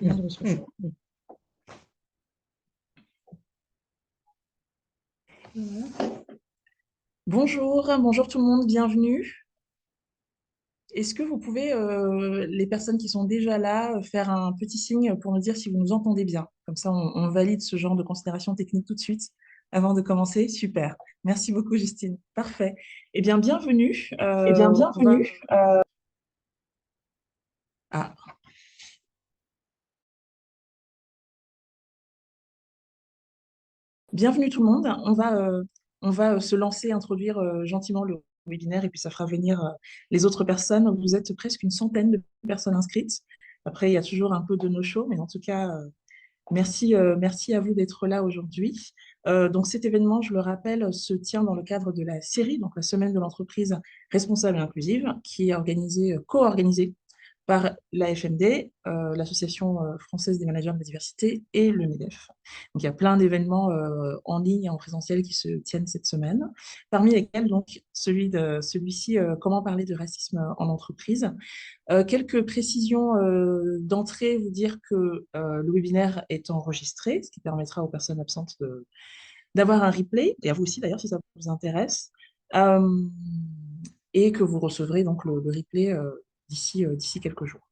Bien de ressources. Bonjour, bonjour tout le monde, bienvenue. Est-ce que vous pouvez, les personnes qui sont déjà là, faire un petit signe pour nous dire si vous nous entendez bien? Comme ça, on valide ce genre de considération technique tout de suite avant de commencer. Super. Merci beaucoup, Justine. Parfait. Eh bien, bienvenue. Eh bien, On va... bienvenue. Ah, bienvenue tout le monde. On va se lancer, introduire gentiment le webinaire et puis ça fera venir les autres personnes. Vous êtes presque une centaine de personnes inscrites. Après, il y a toujours un peu de no-show, mais en tout cas, merci à vous d'être là aujourd'hui. Donc cet événement, je le rappelle, se tient dans le cadre de la série, donc la semaine de l'entreprise responsable et inclusive, qui est organisée, co-organisée par l'AFMD, l'Association française des managers de la diversité, et le MEDEF. Donc il y a plein d'événements en ligne et en présentiel qui se tiennent cette semaine, parmi lesquels donc celui-ci, comment parler de racisme en entreprise. Quelques précisions d'entrée, vous dire que le webinaire est enregistré, ce qui permettra aux personnes absentes d'avoir un replay, et à vous aussi d'ailleurs si ça vous intéresse, euh, et que vous recevrez donc le replay d'ici quelques jours.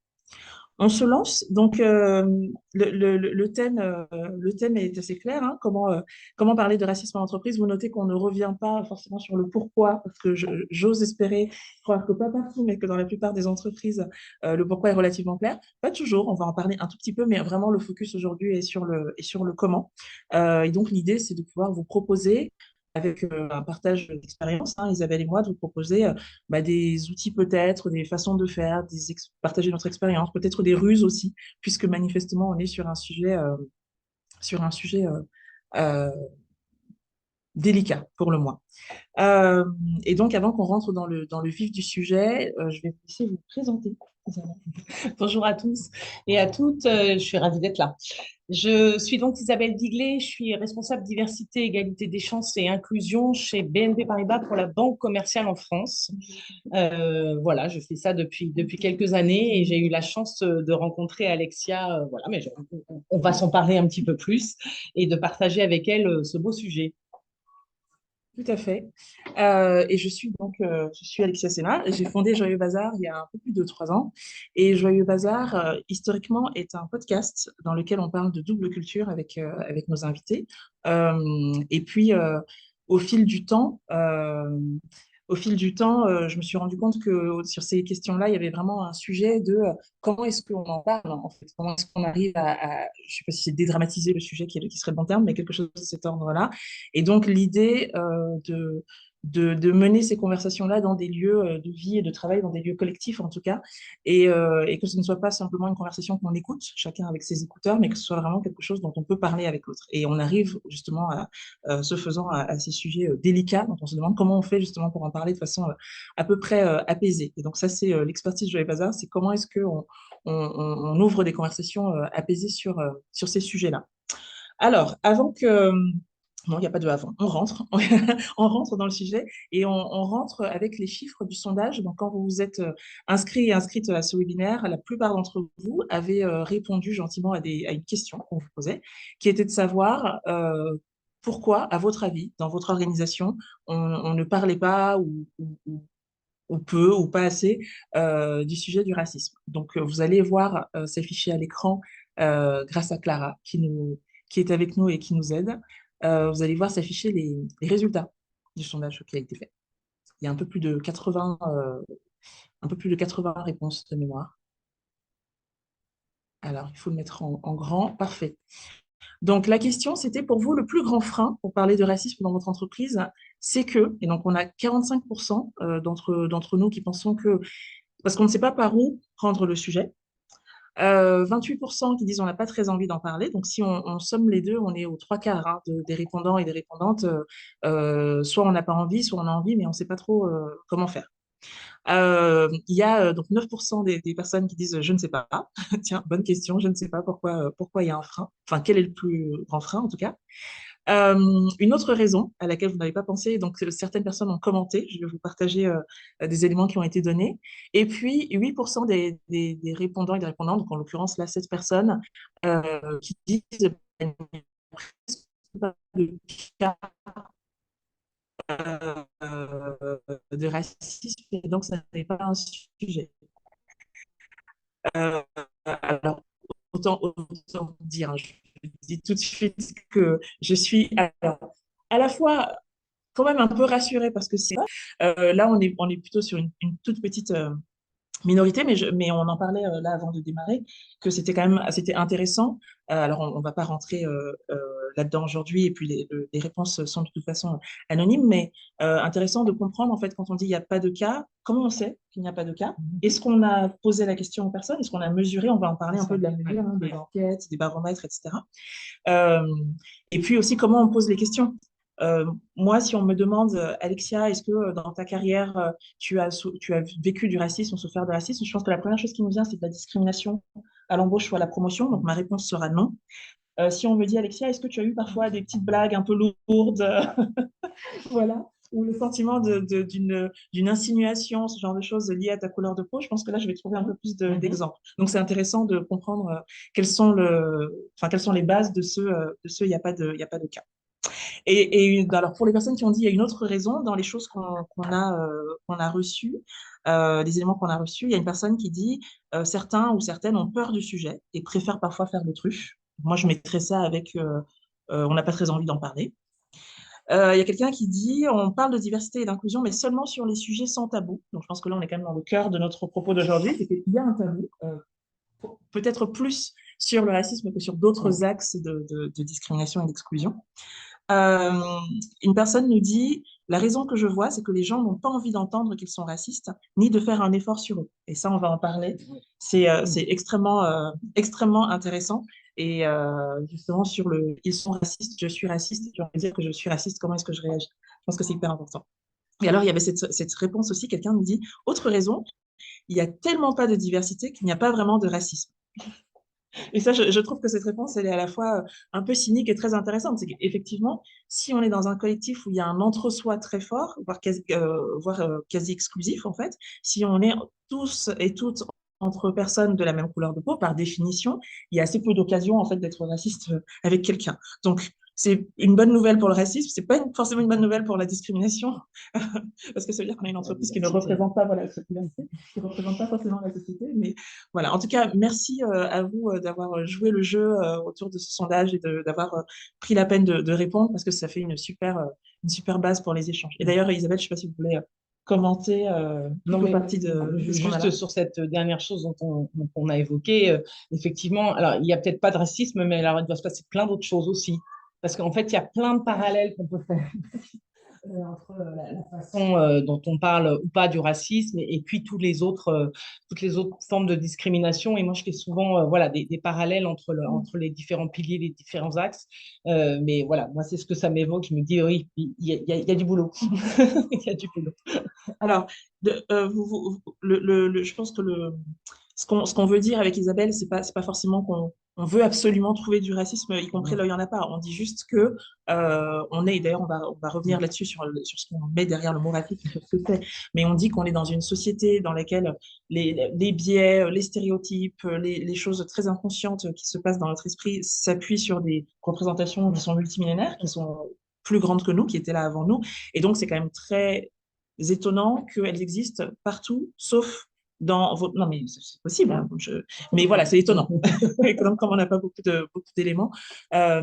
On se lance. Donc, le thème est assez clair, hein. Comment parler de racisme en entreprise? Vous notez qu'on ne revient pas forcément sur le pourquoi, parce que j'ose espérer, croire que pas partout, mais que dans la plupart des entreprises, le pourquoi est relativement clair. Pas toujours, on va en parler un tout petit peu, mais vraiment le focus aujourd'hui est sur le comment. Et donc, l'idée, c'est de pouvoir vous proposer avec un partage d'expérience, hein, Isabelle et moi, de vous proposer des outils peut-être, des façons de faire, partager notre expérience, peut-être des ruses aussi, puisque manifestement on est sur un sujet euh, délicat pour le moins. Euh, et donc avant qu'on rentre dans le vif du sujet, je vais vous laisser vous présenter. Bonjour à tous et à toutes. Je suis ravie d'être là. Je suis donc Isabelle Diglet. Je suis responsable diversité, égalité des chances et inclusion chez BNP Paribas pour la Banque commerciale en France. Voilà, je fais ça depuis quelques années et j'ai eu la chance de rencontrer Alexia. Voilà, mais on va s'en parler un petit peu plus et de partager avec elle ce beau sujet. Tout à fait. Et je suis Alexia Sena. J'ai fondé Joyeux Bazar il y a un peu plus de 3 ans. Et Joyeux Bazar, historiquement, est un podcast dans lequel on parle de double culture avec nos invités. Et puis, au fil du temps, je me suis rendu compte que sur ces questions-là, il y avait vraiment un sujet de comment est-ce qu'on en parle, en fait, comment est-ce qu'on arrive je ne sais pas si c'est dédramatiser le sujet qui serait le bon terme, mais quelque chose de cet ordre-là. Et donc, l'idée de mener ces conversations-là dans des lieux de vie et de travail, dans des lieux collectifs en tout cas, et que ce ne soit pas simplement une conversation qu'on écoute, chacun avec ses écouteurs, mais que ce soit vraiment quelque chose dont on peut parler avec l'autre. Et on arrive justement, ce faisant, à ces sujets délicats, dont on se demande comment on fait justement pour en parler de façon à peu près apaisée. Et donc ça, c'est l'expertise de Joël Bazar, c'est comment est-ce qu'on ouvre des conversations apaisées sur ces sujets-là. Alors, avant que... Non, il n'y a pas de avant. On rentre. On rentre dans le sujet et on rentre avec les chiffres du sondage. Donc, quand vous vous êtes inscrit et inscrite à ce webinaire, la plupart d'entre vous avez répondu gentiment à une question qu'on vous posait, qui était de savoir pourquoi, à votre avis, dans votre organisation, on ne parlait pas ou peu ou pas assez du sujet du racisme. Donc, vous allez voir s'afficher à l'écran grâce à Clara qui est avec nous et qui nous aide. Vous allez voir s'afficher les résultats du sondage qui a été fait. Il y a un peu plus de 80 réponses de mémoire. Alors, il faut le mettre en grand. Parfait. Donc, la question, c'était pour vous, le plus grand frein pour parler de racisme dans votre entreprise, c'est que, et donc on a 45% d'entre nous qui pensons que, parce qu'on ne sait pas par où prendre le sujet, 28% qui disent on n'a pas très envie d'en parler. Donc, si on somme les deux, on est aux trois quarts hein, des répondants et des répondantes. Soit on n'a pas envie, soit on a envie, mais on ne sait pas trop comment faire. Il y a donc 9% des personnes qui disent je ne sais pas. Tiens, bonne question, je ne sais pas pourquoi il y a un frein. Enfin, quel est le plus grand frein en tout cas. Une autre raison à laquelle vous n'avez pas pensé, donc certaines personnes ont commenté, je vais vous partager des éléments qui ont été donnés. Et puis 8% des répondants et des répondantes, donc en l'occurrence là, 7 personnes, qui disent pas de cas de racisme, et donc ça n'est pas un sujet. Euh, alors, autant dire, hein, je dis tout de suite que je suis alors, à la fois quand même un peu rassurée parce que c'est là, on est plutôt sur une toute petite minorité, mais on en parlait là avant de démarrer, que c'était intéressant. Alors, on ne va pas rentrer là-dedans aujourd'hui, et puis les réponses sont de toute façon anonymes, mais intéressant de comprendre, en fait, quand on dit il n'y a pas de cas, comment on sait qu'il n'y a pas de cas? Est-ce qu'on a posé la question aux personnes? Est-ce qu'on a mesuré? On va en parler un peu de la mesure, hein, des enquêtes, des baromètres, etc. Euh, et puis aussi, comment on pose les questions. Moi, si on me demande, Alexia, est-ce que dans ta carrière, tu as vécu du racisme ou souffert de racisme, je pense que la première chose qui nous vient, c'est de la discrimination à l'embauche ou à la promotion. Donc, ma réponse sera non. Si on me dit, Alexia, est-ce que tu as eu parfois des petites blagues un peu lourdes, voilà, ou le sentiment d'une insinuation, ce genre de choses liées à ta couleur de peau, je pense que là, je vais trouver un peu plus d'exemples. Donc, c'est intéressant de comprendre quelles sont les bases de ce il n'y a pas il y a pas de cas. Alors, pour les personnes qui ont dit, il y a une autre raison dans les choses qu'on a reçues, les éléments qu'on a reçus, il y a une personne qui dit, certains ou certaines ont peur du sujet et préfèrent parfois faire l'autruche. Moi, je mettrais ça avec, on n'a pas très envie d'en parler. Il y a quelqu'un qui dit, on parle de diversité et d'inclusion, mais seulement sur les sujets sans tabou. Donc, je pense que là, on est quand même dans le cœur de notre propos d'aujourd'hui, c'est qu'il y a un tabou, peut-être plus sur le racisme que sur d'autres axes de discrimination et d'exclusion. Euh, une personne nous dit, la raison que je vois, c'est que les gens n'ont pas envie d'entendre qu'ils sont racistes, ni de faire un effort sur eux. Et ça, on va en parler. C'est extrêmement intéressant. Et justement, sur ils sont racistes, je suis raciste, je vais dire que je suis raciste, comment est-ce que je réagis? Je pense que c'est hyper important. Et alors, il y avait cette réponse aussi, quelqu'un nous dit, autre raison, il n'y a tellement pas de diversité qu'il n'y a pas vraiment de racisme. Et ça, je trouve que cette réponse, elle est à la fois un peu cynique et très intéressante. C'est qu'effectivement, si on est dans un collectif où il y a un entre-soi très fort, voire quasi exclusif, en fait, si on est tous et toutes entre personnes de la même couleur de peau, par définition, il y a assez peu d'occasions, en fait, d'être raciste avec quelqu'un. Donc, c'est une bonne nouvelle pour le racisme, c'est pas forcément une bonne nouvelle pour la discrimination, parce que ça veut dire qu'on a une entreprise qui ne représente pas, voilà, qui ne représente pas forcément la société, mais voilà, en tout cas, merci à vous d'avoir joué le jeu autour de ce sondage et d'avoir pris la peine de répondre parce que ça fait une super base pour les échanges. Et d'ailleurs, Isabelle, je ne sais pas si vous voulez commenter Non, toute mais partie de ce qu'on a juste là. sur cette dernière chose dont on a évoqué, effectivement, alors il n'y a peut-être pas de racisme, mais alors il doit se passer plein d'autres choses aussi. Parce qu'en fait, il y a plein de parallèles qu'on peut faire entre la façon dont on parle ou pas du racisme et puis toutes les autres formes de discrimination. Et moi, je fais souvent voilà, des parallèles entre les différents piliers, les différents axes. Mais voilà, moi, c'est ce que ça m'évoque. Je me dis, oui, il y a du boulot. Il y a du boulot. Alors, je pense que ce qu'on veut dire avec Isabelle, c'est pas forcément qu'on veut absolument trouver du racisme, y compris là, il n'y en a pas. On dit juste que d'ailleurs, on va revenir là-dessus sur ce qu'on met derrière le mot racisme, sur ce que c'est, mais on dit qu'on est dans une société dans laquelle les biais, les stéréotypes, les choses très inconscientes qui se passent dans notre esprit s'appuient sur des représentations qui sont multimillénaires, qui sont plus grandes que nous, qui étaient là avant nous. Et donc, c'est quand même très étonnant qu'elles existent partout, sauf dans votre... Non, mais c'est possible, hein, mais voilà, c'est étonnant, comme on n'a pas beaucoup d'éléments. Euh,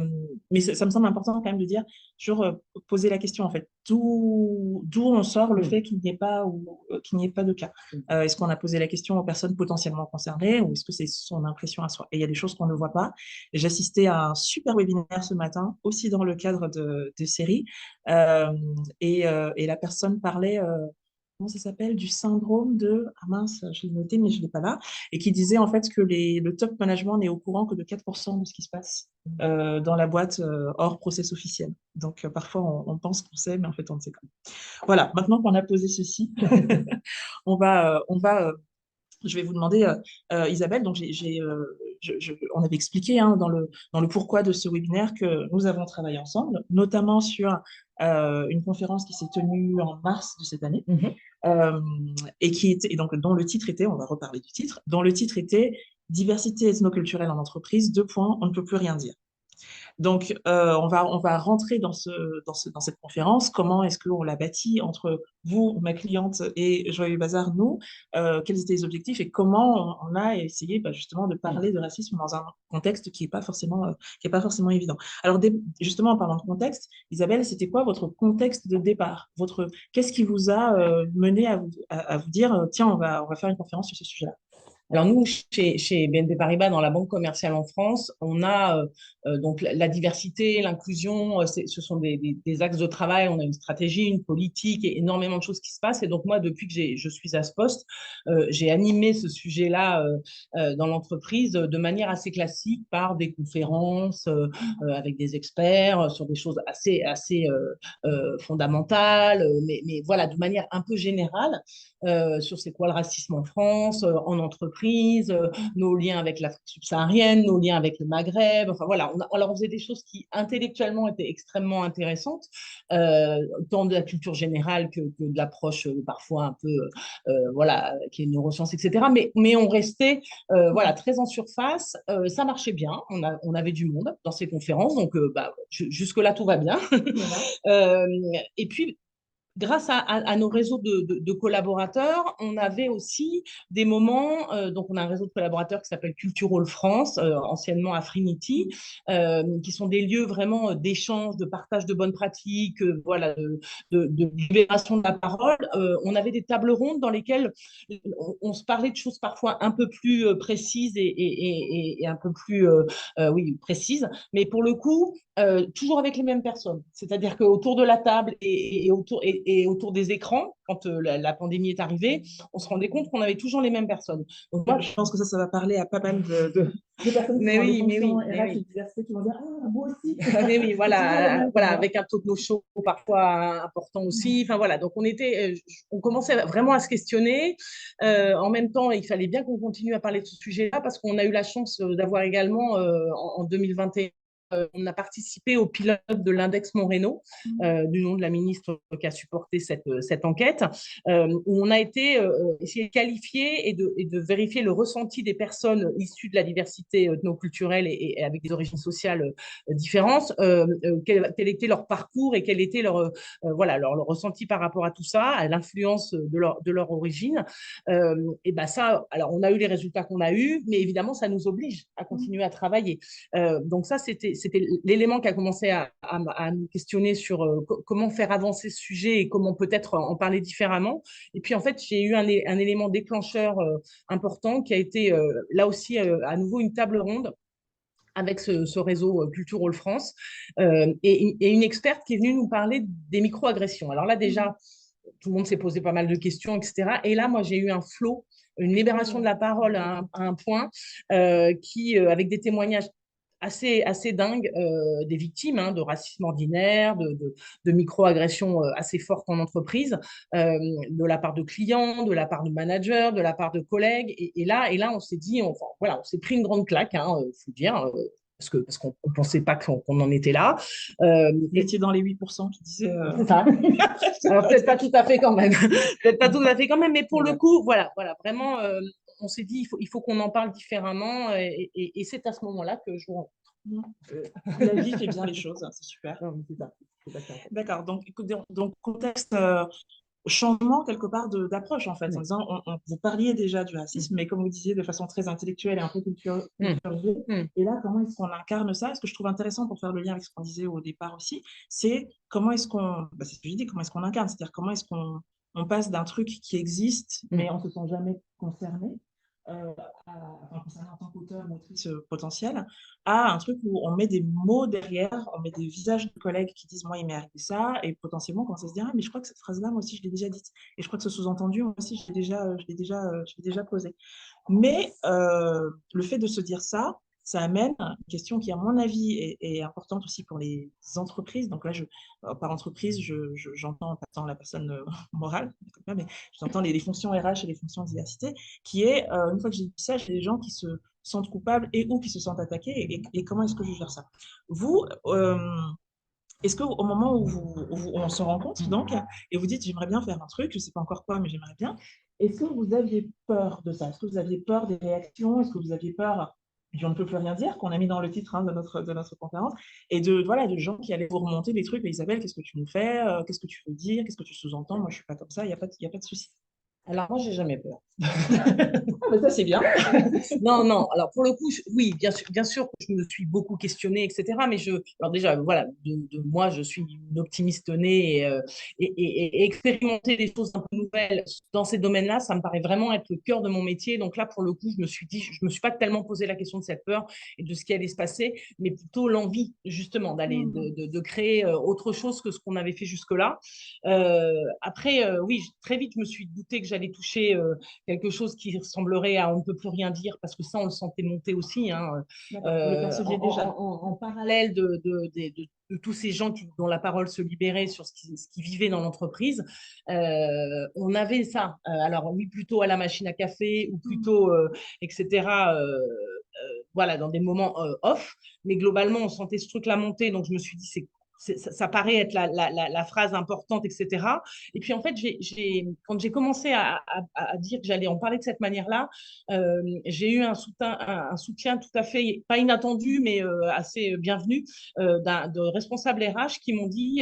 mais ça me semble important quand même de dire, toujours poser la question, en fait, d'où on sort le fait qu'il n'y ait pas, qu'il n'y ait pas de cas. Est-ce qu'on a posé la question aux personnes potentiellement concernées ou est-ce que c'est son impression à soi? Et il y a des choses qu'on ne voit pas. J'assistais à un super webinaire ce matin, aussi dans le cadre de séries, euh, et la personne parlait, comment ça s'appelle, du syndrome de, ah mince, je l'ai noté, mais je ne l'ai pas là, et qui disait en fait que le top management n'est au courant que de 4% de ce qui se passe dans la boîte hors process officiel. Donc parfois on pense qu'on sait, mais en fait on ne sait pas. Voilà, maintenant qu'on a posé ceci, on va je vais vous demander, Isabelle, donc on avait expliqué hein, dans le pourquoi de ce webinaire que nous avons travaillé ensemble, notamment sur une conférence qui s'est tenue en mars de cette année, euh, et donc dont le titre était, on va reparler du titre, dont le titre était Diversité ethnoculturelle en entreprise, deux points, on ne peut plus rien dire. Donc, on va rentrer dans cette conférence. Comment est-ce qu'on l'a bâti entre vous, ma cliente, et Joyeux Bazar, nous? Quels étaient les objectifs et comment on a essayé justement de parler de racisme dans un contexte qui n'est pas qui est pas forcément évident. Alors, justement, en parlant de contexte, Isabelle, c'était quoi votre contexte de départ? Qu'est-ce qui vous a mené à vous dire, tiens, on va faire une conférence sur ce sujet-là? Alors nous, chez BNP Paribas, dans la banque commerciale en France, on a donc la diversité, l'inclusion, ce sont des axes de travail, on a une stratégie, une politique et énormément de choses qui se passent. Et donc moi, depuis que je suis à ce poste, j'ai animé ce sujet-là dans l'entreprise de manière assez classique par des conférences avec des experts sur des choses assez fondamentales, mais voilà, de manière un peu générale sur c'est quoi le racisme en France, en entreprise, nos liens avec l'Afrique subsaharienne, nos liens avec le Maghreb. Enfin voilà, alors on faisait des choses qui intellectuellement étaient extrêmement intéressantes, tant de la culture générale que de l'approche parfois un peu, voilà, qui est neurosciences, etc. Mais on restait voilà, très en surface. Ça marchait bien, on avait du monde dans ces conférences, donc bah, jusque-là tout va bien. Et puis, grâce à nos réseaux de collaborateurs, on avait aussi des moments, donc on a un réseau de collaborateurs qui s'appelle Cultural France, anciennement Affinity, qui sont des lieux vraiment d'échange, de partage de bonnes pratiques, voilà, de libération de la parole. On avait des tables rondes dans lesquelles on se parlait de choses parfois un peu plus précises et un peu plus oui, précises, mais pour le coup, toujours avec les mêmes personnes. C'est-à-dire qu'autour de la table et autour des écrans, quand la pandémie est arrivée, on se rendait compte qu'on avait toujours les mêmes personnes. Donc moi, je pense que ça va parler à pas mal de personnes qui mais sont dans oui, des mais fonctions oui, mais RH et oui. diversité qui vont dire ah moi aussi. Mais oui, C'est toujours les voilà, mêmes, voilà, quoi. avec un techno show parfois important aussi. Enfin voilà, donc on commençait vraiment à se questionner. En même temps, il fallait bien qu'on continue à parler de ce sujet-là parce qu'on a eu la chance d'avoir également en 2021 on a participé au pilote de l'index Moreno, du nom de la ministre qui a supporté cette enquête, où on a été essayé de qualifier et de vérifier le ressenti des personnes issues de la diversité ethnoculturelle et avec des origines sociales différentes, quel était leur parcours et quel était voilà, leur ressenti par rapport à tout ça, à l'influence de leur origine. Et ben ça, alors on a eu les résultats qu'on a eus, mais évidemment, ça nous oblige à continuer à travailler. Donc ça, c'était l'élément qui a commencé à nous questionner sur comment faire avancer ce sujet et comment peut-être en parler différemment. Et puis en fait, j'ai eu un élément déclencheur important qui a été là aussi à nouveau une table ronde avec ce réseau Cultural France et une experte qui est venue nous parler des microagressions. Alors là, déjà, tout le monde s'est posé pas mal de questions, etc. Et là, moi, j'ai eu un flot, une libération de la parole à un point avec des témoignages assez dingues des victimes hein, de racisme ordinaire, de microagressions assez fortes en entreprise, de la part de clients, de la part de managers, de la part de collègues. Et là, on s'est dit, enfin, voilà, on s'est pris une grande claque, hein, faut dire, parce qu'on ne pensait pas qu'on en était là. Vous étiez dans les 8% qui disaient. C'est ça. Alors, peut-être pas tout à fait quand même. Peut-être pas tout à fait quand même, mais pour le coup, voilà, vraiment, on s'est dit, il faut qu'on en parle différemment. Et c'est à ce moment-là que je vous rencontre. La vie fait bien les choses, c'est super. Non, c'est ça. D'accord, donc contexte changement quelque part d'approche en fait, en disant vous parliez déjà du racisme, mais comme vous disiez de façon très intellectuelle et un peu culturelle. Et là, comment est-ce qu'on incarne ça? Ce que je trouve intéressant pour faire le lien avec ce qu'on disait au départ aussi, c'est comment est-ce qu'on, c'est ce que je dis, comment est-ce qu'on incarne, c'est-à-dire comment est-ce qu'on passe d'un truc qui existe, mais on ne se sent jamais concerné, concerné en tant qu'auteur ou autrice potentielle, à un truc où on met des mots derrière, on met des visages de collègues qui disent moi il m'est arrivé ça, et potentiellement quand ça se dit ah mais je crois que cette phrase-là moi aussi je l'ai déjà dite, et je crois que ce sous-entendu moi aussi je l'ai déjà posé. Mais le fait de se dire ça, ça amène une question qui, à mon avis, est importante aussi pour les entreprises. Donc là, par entreprise, j'entends pas tant la personne morale, mais j'entends les fonctions RH et les fonctions diversité, qui est, une fois que j'ai dit ça, j'ai des gens qui se sentent coupables et ou qui se sentent attaqués, et comment est-ce que je gère ça? Vous, est-ce qu'au moment où on se rencontre, donc, et vous dites, j'aimerais bien faire un truc, je ne sais pas encore quoi, mais j'aimerais bien, est-ce que vous aviez peur de ça? Est-ce que vous aviez peur des réactions? Est-ce que vous aviez peur du on ne peut plus rien dire, qu'on a mis dans le titre, hein, de notre conférence, et voilà, de gens qui allaient vous remonter des trucs, mais Isabelle, qu'est-ce que tu nous fais? Qu'est-ce que tu veux dire? Qu'est-ce que tu sous-entends? Moi, je ne suis pas comme ça, il n'y a y a pas de souci. Alors, moi, j'ai jamais peur. Ah, mais ça, c'est bien. Non, non. Alors pour le coup, oui, bien sûr que je me suis beaucoup questionnée, etc. Mais alors déjà, voilà, moi, je suis une optimiste née et expérimenter des choses un peu nouvelles dans ces domaines-là, ça me paraît vraiment être le cœur de mon métier. Donc là, pour le coup, je me suis dit, je me suis pas tellement posé la question de cette peur et de ce qui allait se passer, mais plutôt l'envie justement d'aller, de créer autre chose que ce qu'on avait fait jusque-là. Après, oui, très vite, je me suis douté que j'allais toucher quelque chose qui ressemblerait à on ne peut plus rien dire, parce que ça, on le sentait monter aussi, hein, Vous le perceviez déjà. en parallèle de tous ces gens dont la parole se libérait sur ce qui vivait dans l'entreprise. On avait ça. Alors, oui, plutôt à la machine à café ou plutôt, etc. Voilà, dans des moments off. Mais globalement, on sentait ce truc-là monter. Donc, je me suis dit, ça paraît être la phrase importante, etc. Et puis, en fait, quand j'ai commencé à dire que j'allais en parler de cette manière-là, j'ai eu un soutien tout à fait, pas inattendu, mais assez bienvenu, de responsables RH qui m'ont dit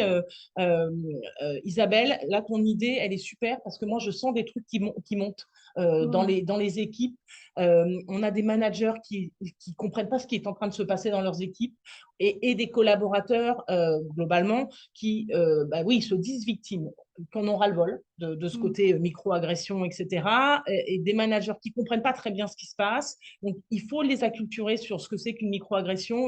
Isabelle, là, ton idée, elle est super parce que moi, je sens des trucs qui montent dans les équipes. On a des managers qui comprennent pas ce qui est en train de se passer dans leurs équipes et des collaborateurs, globalement, qui, bah oui, se disent victimes, qu'on aura le vol de ce côté micro-agression, etc. Et des managers qui comprennent pas très bien ce qui se passe. Donc, il faut les acculturer sur ce que c'est qu'une micro-agression.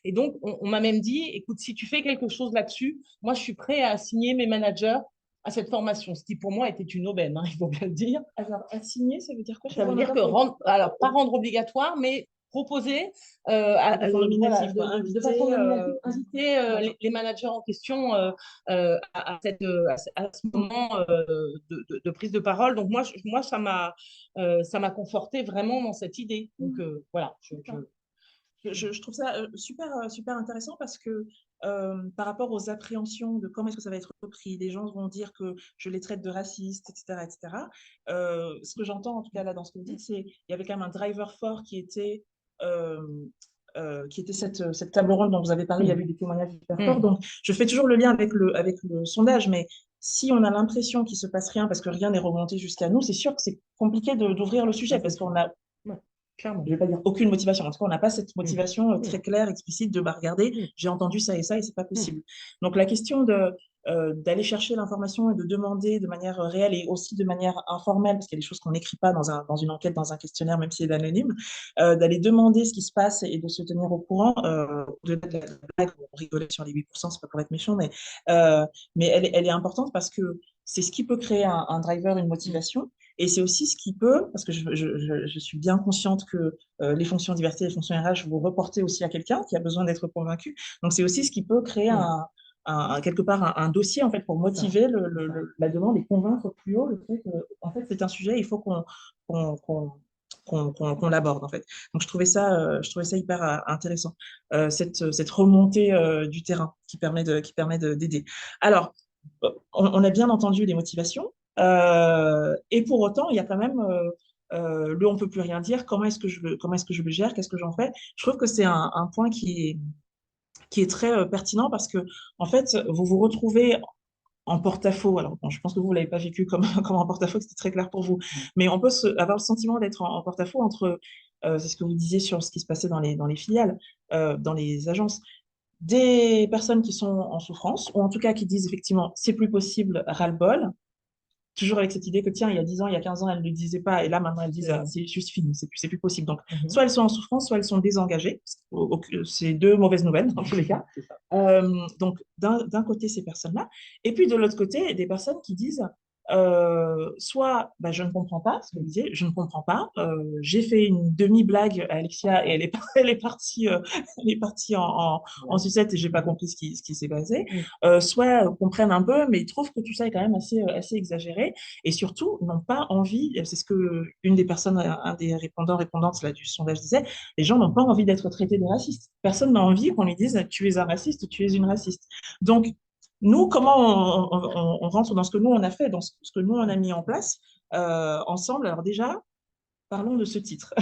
Et donc, on m'a même dit, écoute, si tu fais quelque chose là-dessus, moi, je suis prêt à assigner mes managers à cette formation, ce qui pour moi était une aubaine, hein, il faut bien le dire. Alors, assigner, ça veut dire quoi? Ça veut dire que alors pas rendre obligatoire, mais proposer de façon nominative, quoi. de façon nominative, inviter les managers en question à ce moment de prise de parole. Donc moi ça m'a conforté vraiment dans cette idée. Donc voilà. Je trouve ça super intéressant parce que par rapport aux appréhensions de comment est-ce que ça va être repris, les gens vont dire que je les traite de racistes, etc., etc. Ce que j'entends en tout cas là dans ce que vous dites, c'est qu'il y avait quand même un driver fort euh, qui était cette table ronde dont vous avez parlé. Il y avait eu des témoignages super forts. Donc, je fais toujours le lien avec le sondage, mais si on a l'impression qu'il ne se passe rien parce que rien n'est remonté jusqu'à nous, c'est sûr que c'est compliqué d'ouvrir le sujet parce qu'on a clairement, je ne vais pas dire aucune motivation. En tout cas, on n'a pas cette motivation très claire, explicite de regarder, j'ai entendu ça et c'est pas possible. Donc, la question d'aller chercher l'information et de demander de manière réelle et aussi de manière informelle, parce qu'il y a des choses qu'on n'écrit pas dans une enquête, dans un questionnaire, même s'il est anonyme, d'aller demander ce qui se passe et de se tenir au courant. Au-delà de la blague, on rigolait sur les 8%, c'est pas pour être méchant, mais elle est importante parce que c'est ce qui peut créer un driver, une motivation. Et c'est aussi ce qui peut, parce que je suis bien consciente que les fonctions diversité, les fonctions RH, vous reportez aussi à quelqu'un qui a besoin d'être convaincu. Donc, c'est aussi ce qui peut créer quelque part un dossier en fait, pour motiver la demande et convaincre plus haut le fait que en fait, c'est un sujet, il faut qu'on l'aborde en fait. Donc, je trouvais ça hyper intéressant, cette remontée du terrain qui permet d'aider. Alors, on a bien entendu les motivations. Et pour autant, il y a quand même le on peut plus rien dire. Comment est-ce que je le gère? Qu'est-ce que j'en fais? Je trouve que c'est un point qui est très pertinent parce que en fait, vous vous retrouvez en porte-à-faux. Alors, bon, je pense que vous ne l'avez pas vécu comme, comme en porte-à-faux, que c'était très clair pour vous. Mais on peut avoir le sentiment d'être en porte-à-faux entre, c'est ce que vous disiez sur ce qui se passait dans les filiales, dans les agences, des personnes qui sont en souffrance, ou en tout cas qui disent effectivement, c'est plus possible, ras-le-bol, toujours avec cette idée que tiens, il y a 10 ans, il y a 15 ans, elles ne le disaient pas, et là maintenant elles disent ah, c'est juste fini, c'est plus possible. Donc, soit elles sont en souffrance, soit elles sont désengagées. C'est deux mauvaises nouvelles dans tous les cas. Donc, d'un côté, ces personnes-là, et puis de l'autre côté, des personnes qui disent soit bah, je ne comprends pas ce que vous disiez, je ne comprends pas. J'ai fait une demi-blague à Alexia et elle est partie en sucette et j'ai pas compris ce qui s'est passé. Soit comprennent un peu, mais ils trouvent que tout ça est quand même assez exagéré et surtout n'ont pas envie, c'est ce que une des personnes, un des répondantes là, du sondage disait, les gens n'ont pas envie d'être traités de racistes. Personne n'a envie qu'on lui dise tu es un raciste, tu es une raciste. Donc, nous, comment on rentre dans ce que nous, on a fait, dans ce que nous, on a mis en place ensemble. Alors déjà, parlons de ce titre.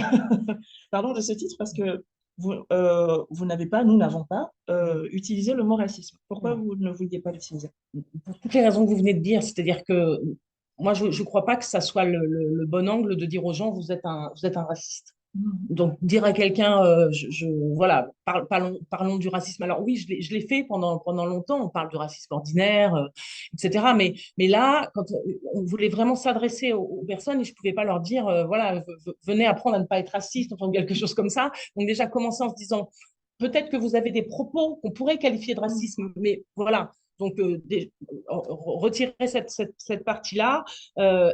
Parlons de ce titre parce que vous n'avez pas, nous n'avons pas utilisé le mot racisme. Pourquoi vous ne vouliez pas l'utiliser? Pour toutes les raisons que vous venez de dire, c'est-à-dire que moi, je ne crois pas que ça soit le bon angle de dire aux gens, vous êtes un raciste. Mhm. Donc, dire à quelqu'un, voilà, parlons du racisme. Alors oui, je l'ai fait pendant longtemps, on parle du racisme ordinaire, etc. Mais là, quand on voulait vraiment s'adresser aux personnes, et je ne pouvais pas leur dire, voilà, venez apprendre à ne pas être raciste, enfin quelque chose comme ça. Donc déjà, commencer en se disant, peut-être que vous avez des propos qu'on pourrait qualifier de racisme, mais voilà. Donc, retirer cette partie-là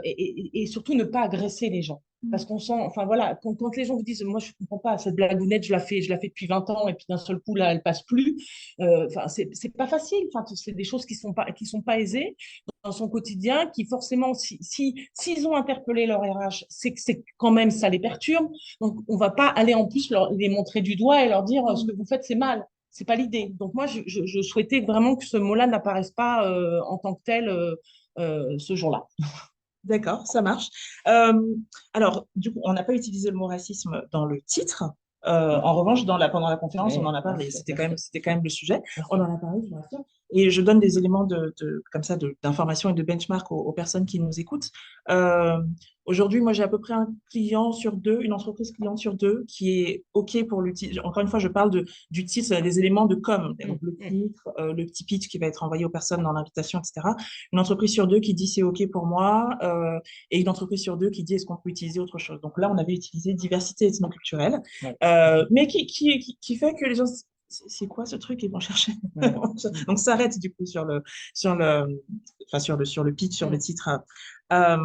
et surtout ne pas agresser les gens. Parce qu'on sent, enfin voilà, quand les gens vous disent, moi je ne comprends pas, cette blagounette, je la fais depuis 20 ans et puis d'un seul coup, là, elle passe plus. Enfin, c'est pas facile. Enfin, c'est des choses qui sont pas aisées dans son quotidien, qui forcément, s'ils ont interpellé leur RH, c'est que c'est quand même ça les perturbe. Donc, on va pas aller en plus les montrer du doigt et leur dire ce que vous faites, c'est mal. C'est pas l'idée. Donc, moi, je souhaitais vraiment que ce mot-là n'apparaisse pas en tant que tel ce jour-là. D'accord, ça marche. Euh, alors, du coup, on n'a pas utilisé le mot racisme dans le titre. En revanche, pendant la conférence, on en a parlé. C'était quand même le sujet. On en a parlé, je vous rassure. Et je donne des éléments comme ça, d'information et de benchmark aux personnes qui nous écoutent. Euh, Aujourd'hui, moi, j'ai à peu près un client sur deux, une entreprise cliente sur deux qui est OK pour l'utiliser. Encore une fois, je parle du titre, des éléments de com, donc le titre, le petit pitch qui va être envoyé aux personnes dans l'invitation, etc. Une entreprise sur deux qui dit c'est OK pour moi et une entreprise sur deux qui dit est-ce qu'on peut utiliser autre chose. Donc là, on avait utilisé diversité ethnoculturelle, mais qui fait que les gens c'est quoi ce truc? Ils vont chercher. Donc, ça arrête du coup sur le pitch, sur le titre. Euh,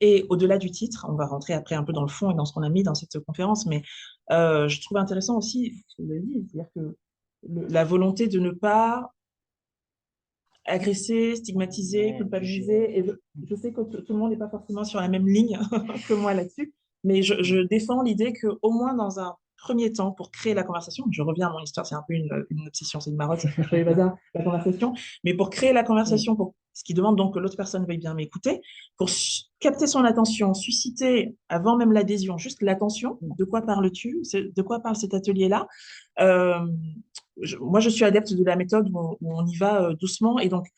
et au-delà du titre, on va rentrer après un peu dans le fond et dans ce qu'on a mis dans cette conférence, mais je trouve intéressant aussi, ce que vous avez dit, c'est-à-dire que la volonté de ne pas agresser, stigmatiser, culpabiliser. Et je sais que tout le monde n'est pas forcément sur la même ligne que moi là-dessus, mais je défends l'idée qu'au moins dans un premier temps, pour créer la conversation, je reviens à mon histoire, c'est un peu une obsession, c'est une marotte, je vais pas la conversation, mais pour créer la conversation, ce qui demande donc que l'autre personne veuille bien m'écouter, pour capter son attention, susciter, avant même l'adhésion, juste l'attention, de quoi parles-tu, de quoi parle cet atelier-là, euh, moi, je suis adepte de la méthode où on y va doucement. Et donc,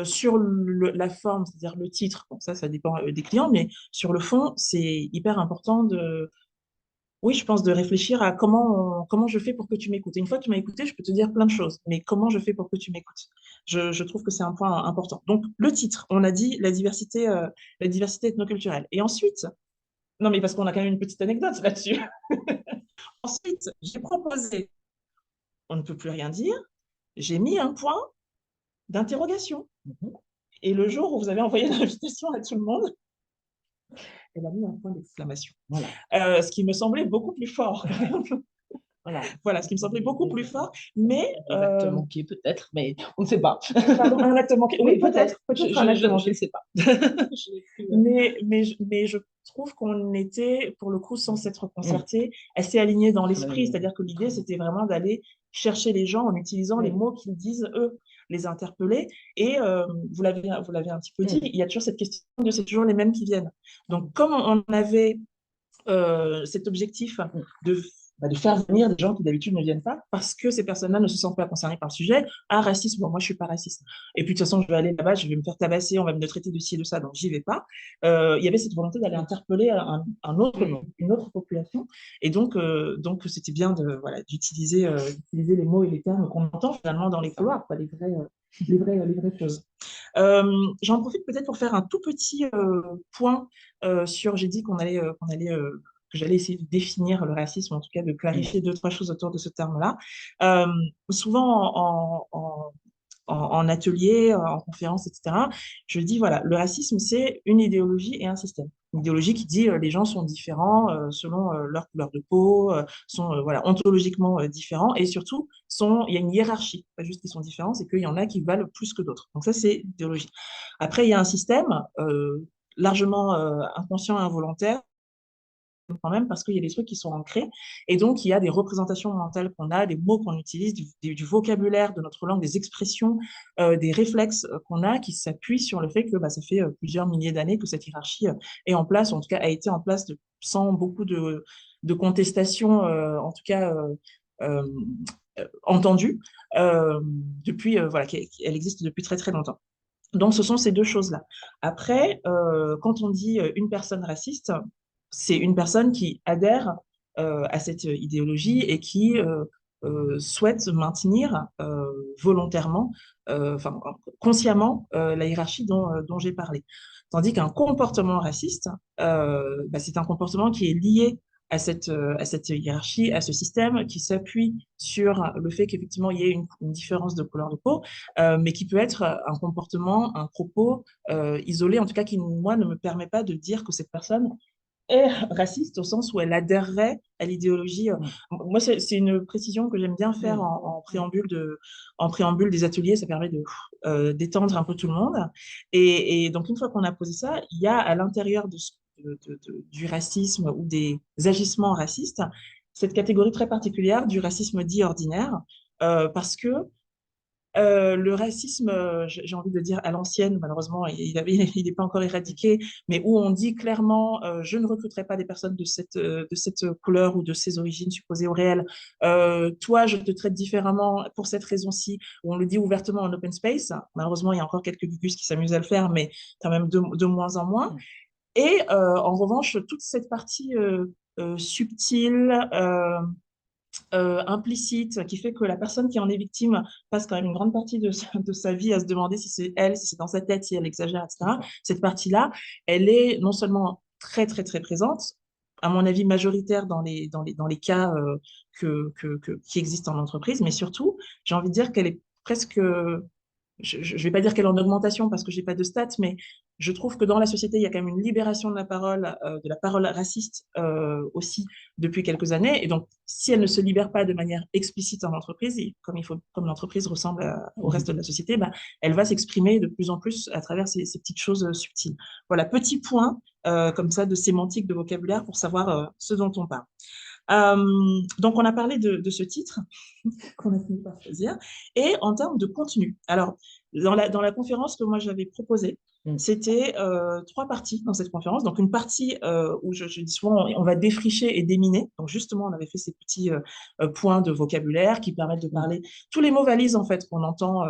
sur la forme, c'est-à-dire le titre, bon, ça dépend des clients, mais sur le fond, c'est hyper important oui, je pense, de réfléchir à comment je fais pour que tu m'écoutes. Et une fois que tu m'as écouté, je peux te dire plein de choses, mais comment je fais pour que tu m'écoutes? Je trouve que c'est un point important. Donc, le titre, on a dit la diversité ethnoculturelle. Et ensuite, non, mais parce qu'on a quand même une petite anecdote là-dessus. Ensuite, j'ai proposé, on ne peut plus rien dire, j'ai mis un point d'interrogation. Et le jour où vous avez envoyé l'invitation à tout le monde, elle a mis un point d'exclamation. Voilà. Ce qui me semblait beaucoup plus fort. Voilà, ce qui me semblait beaucoup plus fort, mais... Un acte manqué peut-être, mais on ne sait pas. Pardon, un acte manqué. Oui, peut-être un acte manqué. Je ne sais pas. mais je trouve qu'on était, pour le coup, sans s'être concerté, assez alignés dans l'esprit. C'est-à-dire que l'idée, c'était vraiment d'aller chercher les gens en utilisant les mots qu'ils disent, eux, les interpeller. Et vous l'avez un petit peu dit, il y a toujours cette question de c'est toujours les mêmes qui viennent. Donc, comme on avait cet objectif de faire venir des gens qui d'habitude ne viennent pas parce que ces personnes-là ne se sentent pas concernées par le sujet. Ah, racisme, bon, moi je suis pas raciste. Et puis de toute façon, je vais aller là-bas, je vais me faire tabasser, on va me traiter de ci et de ça, donc j'y vais pas. Il y avait cette volonté d'aller interpeller une autre population. Et donc c'était bien d'utiliser les mots et les termes qu'on entend finalement dans les couloirs, quoi, les vraies choses. J'en profite peut-être pour faire un tout petit point sur, j'ai dit que j'allais essayer de définir le racisme, en tout cas de clarifier deux, trois choses autour de ce terme-là. Souvent, en atelier, en conférence, etc. Je dis, voilà, le racisme, c'est une idéologie et un système. Une idéologie qui dit les gens sont différents selon leur couleur de peau, sont voilà, ontologiquement différents et surtout, il y a une hiérarchie. Pas juste qu'ils sont différents, c'est qu'il y en a qui valent plus que d'autres. Donc ça, c'est l'idéologie. Après, il y a un système largement inconscient et involontaire quand même parce qu'il y a des trucs qui sont ancrés et donc il y a des représentations mentales qu'on a, des mots qu'on utilise, du vocabulaire de notre langue, des expressions, des réflexes qu'on a qui s'appuient sur le fait que bah, ça fait plusieurs milliers d'années que cette hiérarchie est en place, ou en tout cas a été en place sans beaucoup de contestation, en tout cas euh, entendue, depuis, voilà, elle existe depuis très très longtemps. Donc, ce sont ces deux choses-là. Après, quand on dit une personne raciste, c'est une personne qui adhère à cette idéologie et qui souhaite maintenir volontairement, enfin consciemment, la hiérarchie dont j'ai parlé. Tandis qu'un comportement raciste, bah, c'est un comportement qui est lié à cette hiérarchie, à ce système, qui s'appuie sur le fait qu'effectivement, il y ait une différence de couleur de peau, mais qui peut être un comportement, un propos isolé, en tout cas qui, moi, ne me permet pas de dire que cette personne est raciste au sens où elle adhérerait à l'idéologie. Moi, c'est une précision que j'aime bien faire en préambule des ateliers. Ça permet de détendre un peu tout le monde. Et donc, une fois qu'on a posé ça, il y a à l'intérieur du racisme ou des agissements racistes cette catégorie très particulière du racisme dit ordinaire, parce que le racisme, j'ai envie de dire à l'ancienne, malheureusement, il n'est pas encore éradiqué, mais où on dit clairement, je ne recruterai pas des personnes de cette couleur ou de ces origines supposées au réel. Toi, je te traite différemment pour cette raison-ci, où on le dit ouvertement en open space. Malheureusement, il y a encore quelques gugus qui s'amusent à le faire, mais quand même de moins en moins. Et en revanche, toute cette partie subtile, implicite qui fait que la personne qui en est victime passe quand même une grande partie de sa vie à se demander si c'est elle, si c'est dans sa tête, si elle exagère, etc. Cette partie-là, elle est non seulement très, très, très présente, à mon avis majoritaire dans les cas qui existent en entreprise, mais surtout, j'ai envie de dire qu'elle est presque je ne vais pas dire qu'elle est en augmentation parce que j'ai pas de stats, mais je trouve que dans la société, il y a quand même une libération de la parole raciste aussi depuis quelques années. Et donc, si elle ne se libère pas de manière explicite en entreprise, comme l'entreprise ressemble au reste de la société, bah, elle va s'exprimer de plus en plus à travers ces petites choses subtiles. Voilà, petit point comme ça de sémantique, de vocabulaire pour savoir ce dont on parle. Donc, on a parlé de ce titre qu'on a fini par choisir. Et en termes de contenu, alors, dans la conférence que moi j'avais proposée, c'était trois parties dans cette conférence. Donc, une partie où je dis souvent, on va défricher et déminer. Donc, justement, on avait fait ces petits points de vocabulaire qui permettent de parler tous les mots valises, en fait, qu'on entend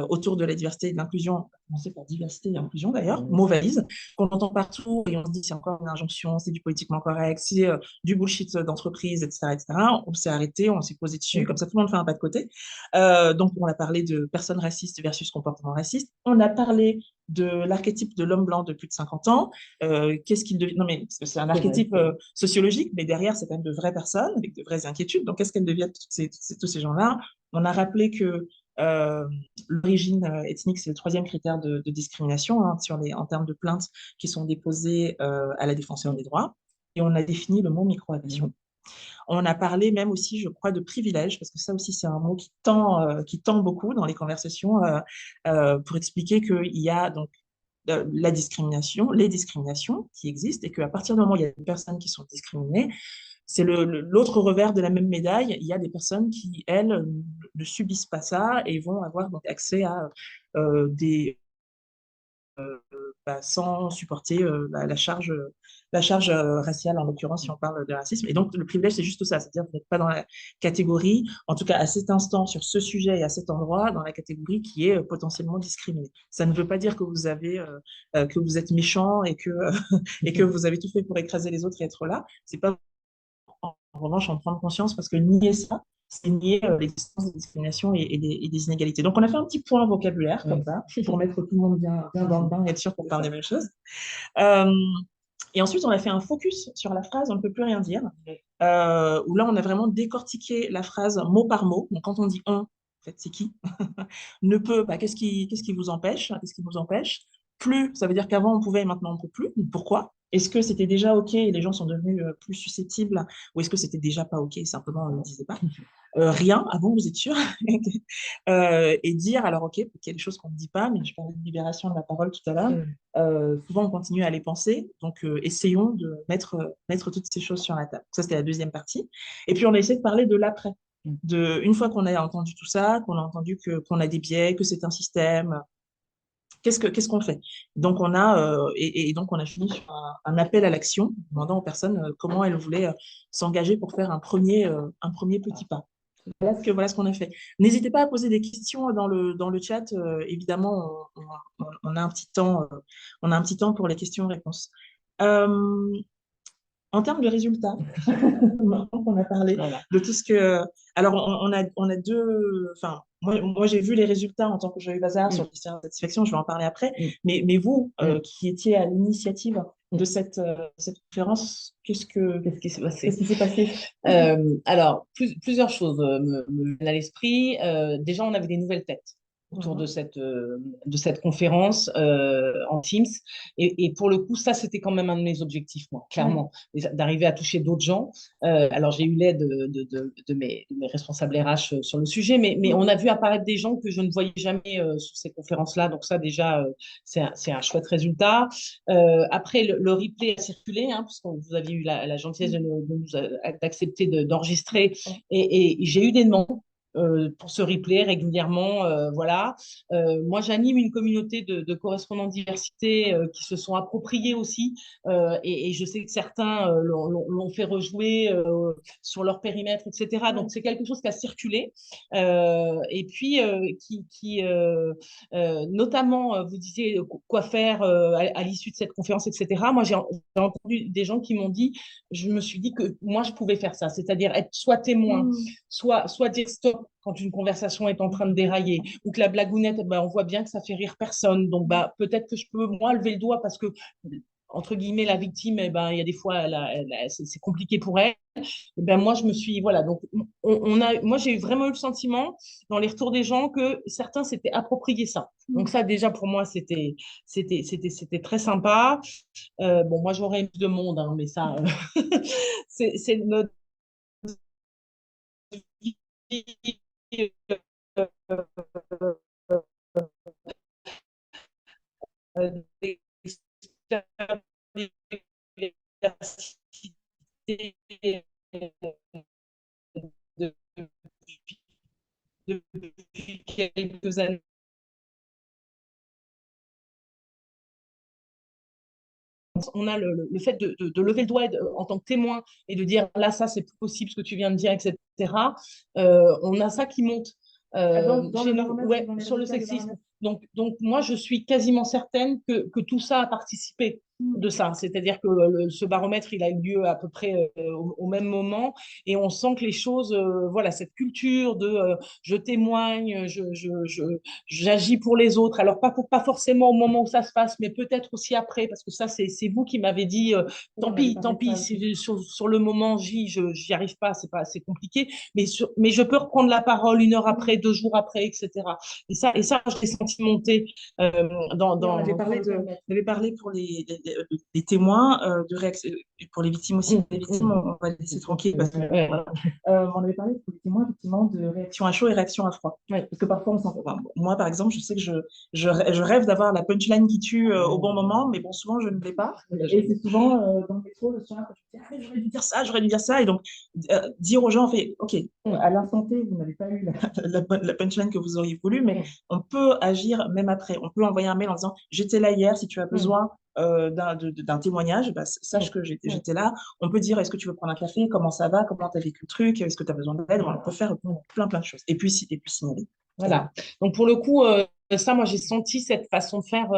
autour de la diversité et de l'inclusion, on va commencer par diversité et inclusion d'ailleurs, mot valise, qu'on entend partout et on se dit c'est encore une injonction, c'est du politiquement correct, c'est du bullshit d'entreprise, etc., etc. On s'est arrêté, on s'est posé dessus, comme ça tout le monde fait un pas de côté. Donc on a parlé de personnes racistes versus comportement raciste, on a parlé de l'archétype de l'homme blanc de plus de 50 ans, qu'est-ce qu'il devient, non mais c'est un archétype sociologique, mais derrière c'est quand même de vraies personnes avec de vraies inquiétudes, donc qu'est-ce qu'elles deviennent tous ces gens-là. On a rappelé que l'origine ethnique, c'est le troisième critère de discrimination hein, en termes de plaintes qui sont déposées à la défenseure des droits. Et on a défini le mot microagression. On a parlé même aussi, je crois, de privilège, parce que ça aussi, c'est un mot qui tend beaucoup dans les conversations pour expliquer qu'il y a donc la discrimination, les discriminations qui existent et qu'à partir du moment où il y a des personnes qui sont discriminées, c'est l'autre revers de la même médaille. Il y a des personnes qui, elles, ne subissent pas ça et vont avoir donc accès à des sans supporter la charge raciale, en l'occurrence, si on parle de racisme. Et donc, le privilège, c'est juste ça, c'est-à-dire que vous n'êtes pas dans la catégorie, en tout cas à cet instant, sur ce sujet et à cet endroit, dans la catégorie qui est potentiellement discriminée. Ça ne veut pas dire que que vous êtes méchant et et que vous avez tout fait pour écraser les autres et être là. C'est pas en revanche en prendre conscience parce que nier ça, c'est nier l'existence des discriminations et des inégalités. Donc, on a fait un petit point vocabulaire comme ça pour mettre tout le monde bien dans le bain et être sûr qu'on parle des mêmes choses. Euh, et ensuite, on a fait un focus sur la phrase « on ne peut plus rien dire », où là, on a vraiment décortiqué la phrase mot par mot. Donc, quand on dit « on », en fait, c'est qui? Ne peut, bah, qu'est-ce qui vous empêche? Qu'est-ce qui nous empêche? Plus, ça veut dire qu'avant on pouvait et maintenant on ne peut plus. Pourquoi? Est-ce que c'était déjà OK et les gens sont devenus plus susceptibles ou est-ce que c'était déjà pas OK, simplement on ne le disait pas? Rien, avant vous êtes sûr? Et dire, alors OK, peut-être qu'il y a des choses qu'on ne dit pas, mais je parlais de libération de la parole tout à l'heure. Souvent on continue à les penser, donc essayons de mettre toutes ces choses sur la table. Ça, c'était la deuxième partie. Et puis on a essayé de parler de l'après. Une fois qu'on a entendu tout ça, qu'on a entendu qu'on a des biais, que c'est un système, qu'est-ce qu'on fait? Donc on a et donc on a fini sur un appel à l'action, demandant aux personnes comment elles voulaient s'engager pour faire un premier petit pas. Voilà ce qu'on a fait. N'hésitez pas à poser des questions dans le chat. Évidemment, on a un petit temps, on a un petit temps pour les questions-réponses. En termes de résultats, maintenant qu'on a parlé de tout ce que... Alors, on a deux... Enfin, moi j'ai vu les résultats en tant que Joyeux Bazar sur le questionnaire de satisfaction, je vais en parler après. Mais vous, qui étiez à l'initiative de cette conférence, qu'est-ce qui s'est passé? Qu'est-ce qui s'est passé? Alors, plusieurs choses me viennent à l'esprit. Déjà, on avait des nouvelles têtes autour de cette conférence en Teams. Et pour le coup, ça, c'était quand même un de mes objectifs, moi, clairement, d'arriver à toucher d'autres gens. Alors, j'ai eu l'aide de mes responsables RH sur le sujet, mais on a vu apparaître des gens que je ne voyais jamais sur ces conférences-là. Donc ça, déjà, c'est un chouette résultat. Après, le replay a circulé, hein, parce que vous aviez eu la gentillesse d'accepter d'enregistrer. Et j'ai eu des demandes pour ce replay régulièrement. Voilà. Moi, j'anime une communauté de correspondants de diversité qui se sont appropriés aussi. Et je sais que certains l'ont fait rejouer sur leur périmètre, etc. Donc, c'est quelque chose qui a circulé. Et puis, notamment, vous disiez quoi faire à l'issue de cette conférence, etc. Moi, j'ai entendu des gens qui m'ont dit, je me suis dit que moi, je pouvais faire ça, c'est-à-dire être soit témoin, soit dire stop quand une conversation est en train de dérailler, ou que la blagounette, on voit bien que ça fait rire personne. Donc, peut-être que je peux, moi, lever le doigt parce que, entre guillemets, la victime, il y a des fois, c'est compliqué pour elle. Moi, je me suis, voilà, donc, moi, j'ai vraiment eu le sentiment, dans les retours des gens, que certains s'étaient approprié ça. Donc, ça, déjà, pour moi, c'était très sympa. Bon, moi, j'aurais plus de monde, hein, mais ça, c'est notre depuis quelques années. On a le fait de lever le doigt en tant que témoin et de dire là, ça, c'est plus possible ce que tu viens de dire, etc. On a ça qui monte chez nous, sur le sexisme. Donc, moi, je suis quasiment certaine que tout ça a participé de ça. C'est-à-dire que ce baromètre, il a eu lieu à peu près au même moment et on sent que les choses, voilà, cette culture de je témoigne, j'agis pour les autres. Alors, pas forcément au moment où ça se passe, mais peut-être aussi après, parce que ça, c'est vous qui m'avez dit, tant pis, sur le moment, j'y arrive pas, c'est compliqué, mais je peux reprendre la parole une heure après, 2 jours après, etc. Et ça, je l'ai senti monter On avait parlé pour les témoins de réaction, pour les victimes aussi. Les victimes, on va les laisser tranquilles parce que voilà. On avait parlé pour les témoins effectivement de réaction à chaud et réaction à froid. Parce que parfois, moi par exemple, je sais que je rêve d'avoir la punchline qui tue au bon moment, mais bon, souvent je ne l'ai pas. Et c'est souvent dans le métro, le soir, quand je me dis, ah, j'aurais dû dire ça. Et donc, dire aux gens, OK, à l'instant T, vous n'avez pas eu la punchline que vous auriez voulu, mais on peut agir même après. On peut envoyer un mail en disant, j'étais là hier, si tu as besoin d'un témoignage, sache que j'étais là. On peut dire, est-ce que tu veux prendre un café? Comment ça va? Comment tu as vécu le truc? Est-ce que tu as besoin d'aide? On peut faire plein de choses. Et puis signaler. Voilà. Donc, pour le coup, ça, moi, j'ai senti cette façon de faire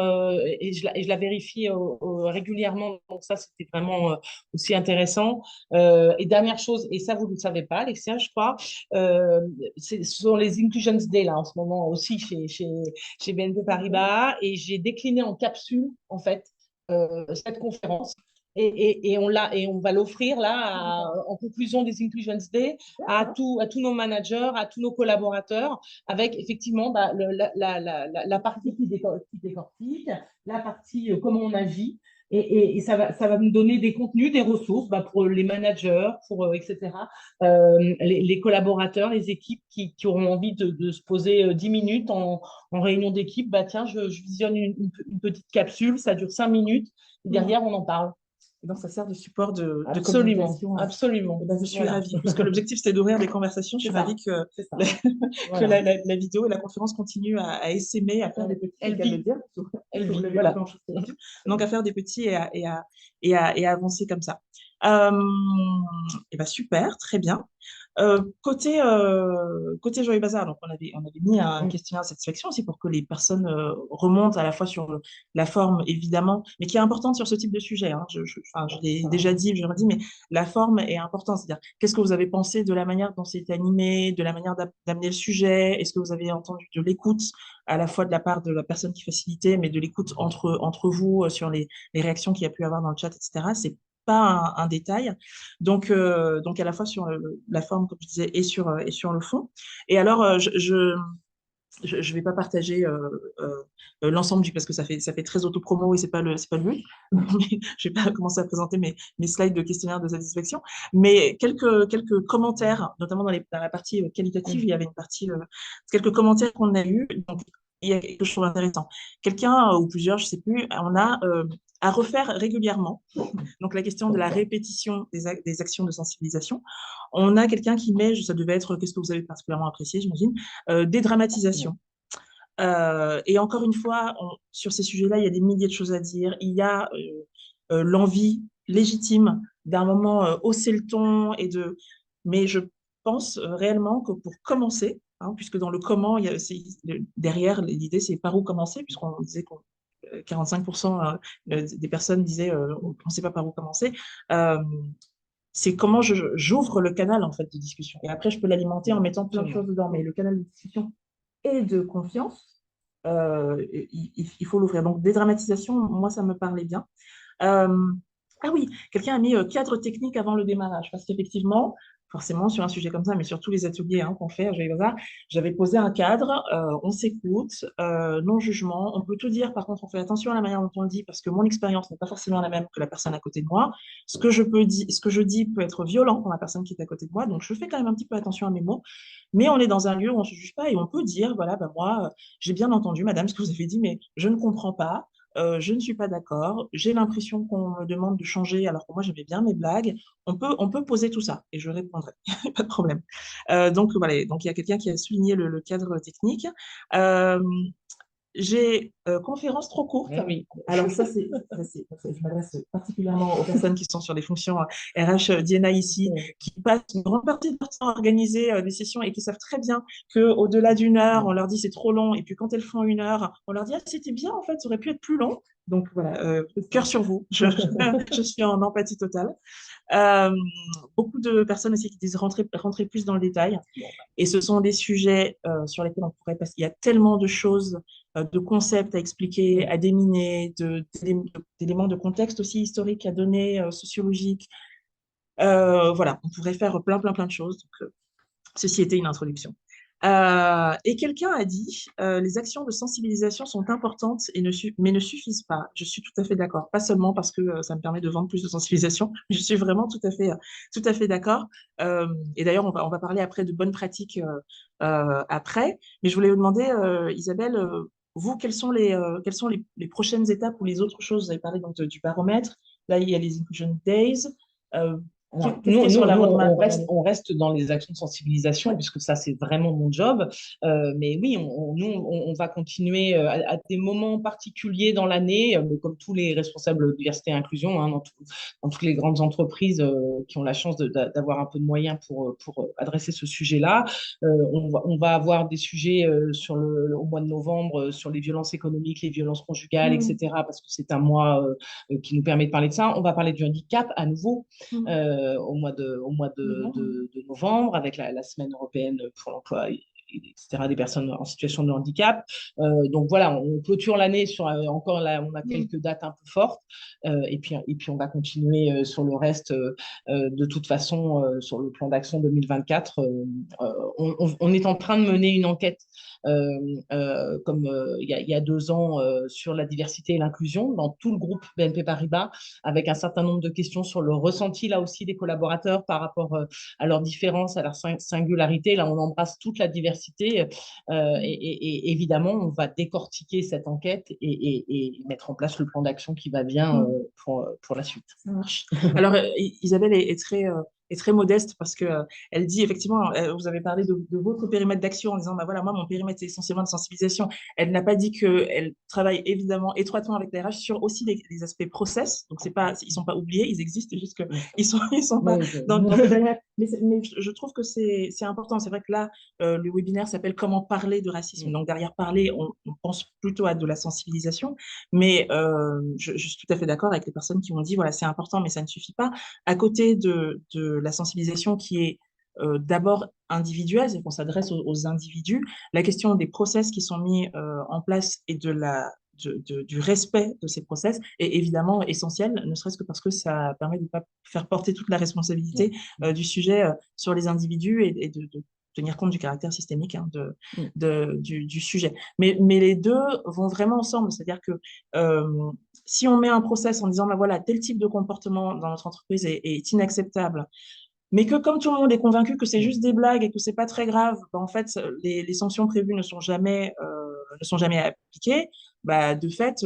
et je la vérifie régulièrement. Donc, ça, c'était vraiment aussi intéressant. Et dernière chose, et ça, vous ne le savez pas, Alexia, je crois, ce sont les Inclusions Day, là, en ce moment aussi, chez BNP Paribas. Et j'ai décliné en capsule, en fait, cette conférence Et on va l'offrir là, en conclusion des Inclusion Day, à tous nos managers, à tous nos collaborateurs, avec effectivement bah, la partie qui décortique, la partie comment on agit. Et ça va nous donner des contenus, des ressources bah, pour les managers, etc. Les collaborateurs, les équipes qui auront envie de se poser 10 minutes en réunion d'équipe. Bah, tiens, je visionne une petite capsule, ça dure 5 minutes. Et derrière, on en parle. Et donc, ça sert de support de Absolument, communication. absolument. Et ben, je suis Voilà. ravie, parce que l'objectif, c'était d'ouvrir des conversations. Je suis ravie que, que Voilà. la vidéo et la conférence continuent à essaimer, à faire des petits, Elle et qu'à le vit. dire. Elle Vous vit, l'avez voilà. dit en chose. Donc, à faire des petits et à avancer comme ça. Et ben, super, très bien. Côté Joyeux Bazar, donc on avait mis un questionnaire de satisfaction aussi pour que les personnes remontent à la fois sur la forme, évidemment, mais qui est importante sur ce type de sujet. Hein. Enfin, je l'ai déjà dit, je le redis, mais la forme est importante. C'est-à-dire, qu'est-ce que vous avez pensé de la manière dont c'est animé, de la manière d'amener le sujet? Est-ce que vous avez entendu de l'écoute, à la fois de la part de la personne qui facilitait, mais de l'écoute entre vous sur les réactions qu'il y a pu avoir dans le chat, etc. C'est pas un détail. Donc à la fois sur la forme, comme je disais, et sur le fond. Et alors, je vais pas partager l'ensemble parce que ça fait très autopromo et c'est pas le but. Je vais pas commencer à présenter mes slides de questionnaire de satisfaction, mais quelques commentaires, notamment dans la partie qualitative, il y avait une partie, quelques commentaires qu'on a eus. Donc, il y a quelque chose d'intéressant. Quelqu'un ou plusieurs, je sais plus, on a à refaire régulièrement. Donc, la question de la répétition des actions de sensibilisation. On a quelqu'un qui met, ça devait être, qu'est-ce que vous avez particulièrement apprécié, j'imagine, dédramatisation. Et encore une fois, sur ces sujets-là, il y a des milliers de choses à dire. Il y a l'envie légitime d'un moment hausser le ton mais je pense réellement que pour commencer, hein, puisque dans le comment, derrière l'idée c'est par où commencer, puisqu'on disait qu'on 45% des personnes disaient on ne sait pas par où commencer. Euh, c'est comment j'ouvre le canal en fait de discussion. Et après, je peux l'alimenter en mettant plein de choses dedans. Mais le canal de discussion et de confiance, il faut l'ouvrir. Donc, dédramatisation, moi, ça me parlait bien. Euh, ah oui, quelqu'un a mis cadre technique avant le démarrage, parce qu'effectivement, forcément, sur un sujet comme ça, mais sur tous les ateliers qu'on fait à Joyeux Bazar, j'avais posé un cadre, on s'écoute, non-jugement, on peut tout dire, par contre, on fait attention à la manière dont on le dit, parce que mon expérience n'est pas forcément la même que la personne à côté de moi. Ce que je dis peut être violent pour la personne qui est à côté de moi, donc je fais quand même un petit peu attention à mes mots, mais on est dans un lieu où on ne se juge pas et on peut dire, voilà, ben moi, j'ai bien entendu, madame, ce que vous avez dit, mais je ne comprends pas. Je ne suis pas d'accord, j'ai l'impression qu'on me demande de changer alors que moi j'aimais bien mes blagues. On peut poser tout ça et je répondrai, pas de problème. Donc voilà, donc il y a quelqu'un qui a souligné le cadre technique. Euh, j'ai conférence trop courte. Oui. Alors je m'adresse particulièrement aux personnes qui sont sur des fonctions RH d'INA ici, qui passent une grande partie de leur temps à organiser des sessions et qui savent très bien qu'au-delà d'une heure, on leur dit c'est trop long. Et puis quand elles font une heure, on leur dit ah, c'était bien en fait, ça aurait pu être plus long. Donc voilà, cœur sur vous, je suis en empathie totale. Euh, Beaucoup de personnes aussi qui disent rentrer plus dans le détail. Et ce sont des sujets sur lesquels on pourrait passer. Il y a tellement de choses, de concepts à expliquer, à déminer, d'éléments de contexte aussi historique à donner, sociologique. Voilà, on pourrait faire plein, plein, plein de choses. Donc, ceci était une introduction. Et quelqu'un a dit, les actions de sensibilisation sont importantes mais ne suffisent pas. Je suis tout à fait d'accord. Pas seulement parce que ça me permet de vendre plus de sensibilisation, mais je suis vraiment tout à fait d'accord. Et d'ailleurs, on va parler après de bonnes pratiques après. Mais je voulais vous demander, Isabelle, vous, quelles sont les prochaines étapes ou les autres choses? Vous avez parlé donc du baromètre. Là, il y a les Inclusion Days. Euh, Alors, Qu'est-ce qui est sur la roadmap? on reste dans les actions de sensibilisation, puisque ça, c'est vraiment mon job. Mais oui, on va continuer à des moments particuliers dans l'année, comme tous les responsables diversité et inclusion, hein, dans toutes les grandes entreprises qui ont la chance d'avoir un peu de moyens pour adresser ce sujet-là. On va avoir des sujets au mois de novembre sur les violences économiques, les violences conjugales, etc., parce que c'est un mois qui nous permet de parler de ça. On va parler du handicap à nouveau au mois de novembre avec la semaine européenne pour l'emploi etc., des personnes en situation de handicap. Donc voilà, on clôture l'année sur encore là, on a quelques dates un peu fortes, et puis on va continuer sur le reste. De toute façon, sur le plan d'action 2024, on est en train de mener une enquête comme il y a 2 ans sur la diversité et l'inclusion dans tout le groupe BNP Paribas, avec un certain nombre de questions sur le ressenti là aussi des collaborateurs par rapport à leurs différences, à leur singularité. Là, on embrasse toute la diversité et évidemment, on va décortiquer cette enquête et mettre en place le plan d'action qui va bien pour la suite. Ça marche. Alors, Isabelle est très modeste parce que elle dit effectivement, vous avez parlé de votre périmètre d'action en disant, bah voilà, moi, mon périmètre, c'est essentiellement de sensibilisation. Elle n'a pas dit qu'elle travaille évidemment étroitement avec les RH sur aussi les aspects process. Donc, c'est pas, ils sont pas oubliés, ils existent, c'est juste ils sont pas dans le périmètre. Mais je trouve que c'est important. C'est vrai que là, le webinaire s'appelle Comment parler de racisme. Donc, derrière parler, on pense plutôt à de la sensibilisation. Mais je suis tout à fait d'accord avec les personnes qui ont dit, voilà, c'est important, mais ça ne suffit pas. À côté de la sensibilisation qui est d'abord individuelle, c'est qu'on s'adresse aux individus, la question des process qui sont mis en place et du respect de ces process est évidemment essentielle, ne serait-ce que parce que ça permet de ne pas faire porter toute la responsabilité du sujet sur les individus et de tenir compte du caractère systémique hein, du sujet. Mais les deux vont vraiment ensemble, c'est-à-dire que si on met un process en disant, bah voilà, tel type de comportement dans notre entreprise est inacceptable, mais que comme tout le monde est convaincu que c'est juste des blagues et que c'est pas très grave, bah, en fait, les sanctions prévues ne sont jamais appliquées, bah, de fait,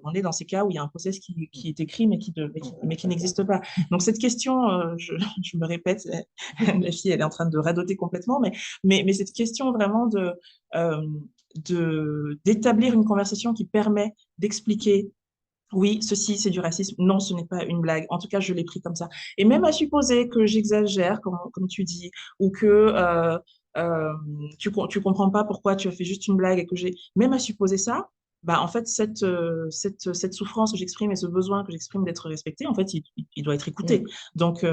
on est dans ces cas où il y a un process qui est écrit mais qui n'existe pas. Donc cette question, je me répète, la fille elle est en train de radoter complètement, mais cette question vraiment euh, d'établir une conversation qui permet d'expliquer oui, ceci, c'est du racisme. Non, ce n'est pas une blague. En tout cas, je l'ai pris comme ça. Et même à supposer que j'exagère, comme tu dis, ou que euh, tu comprends pas pourquoi tu as fait juste une blague et que j'ai... Même à supposer ça, bah, en fait, cette souffrance que j'exprime et ce besoin que j'exprime d'être respecté, en fait, il doit être écouté. Donc,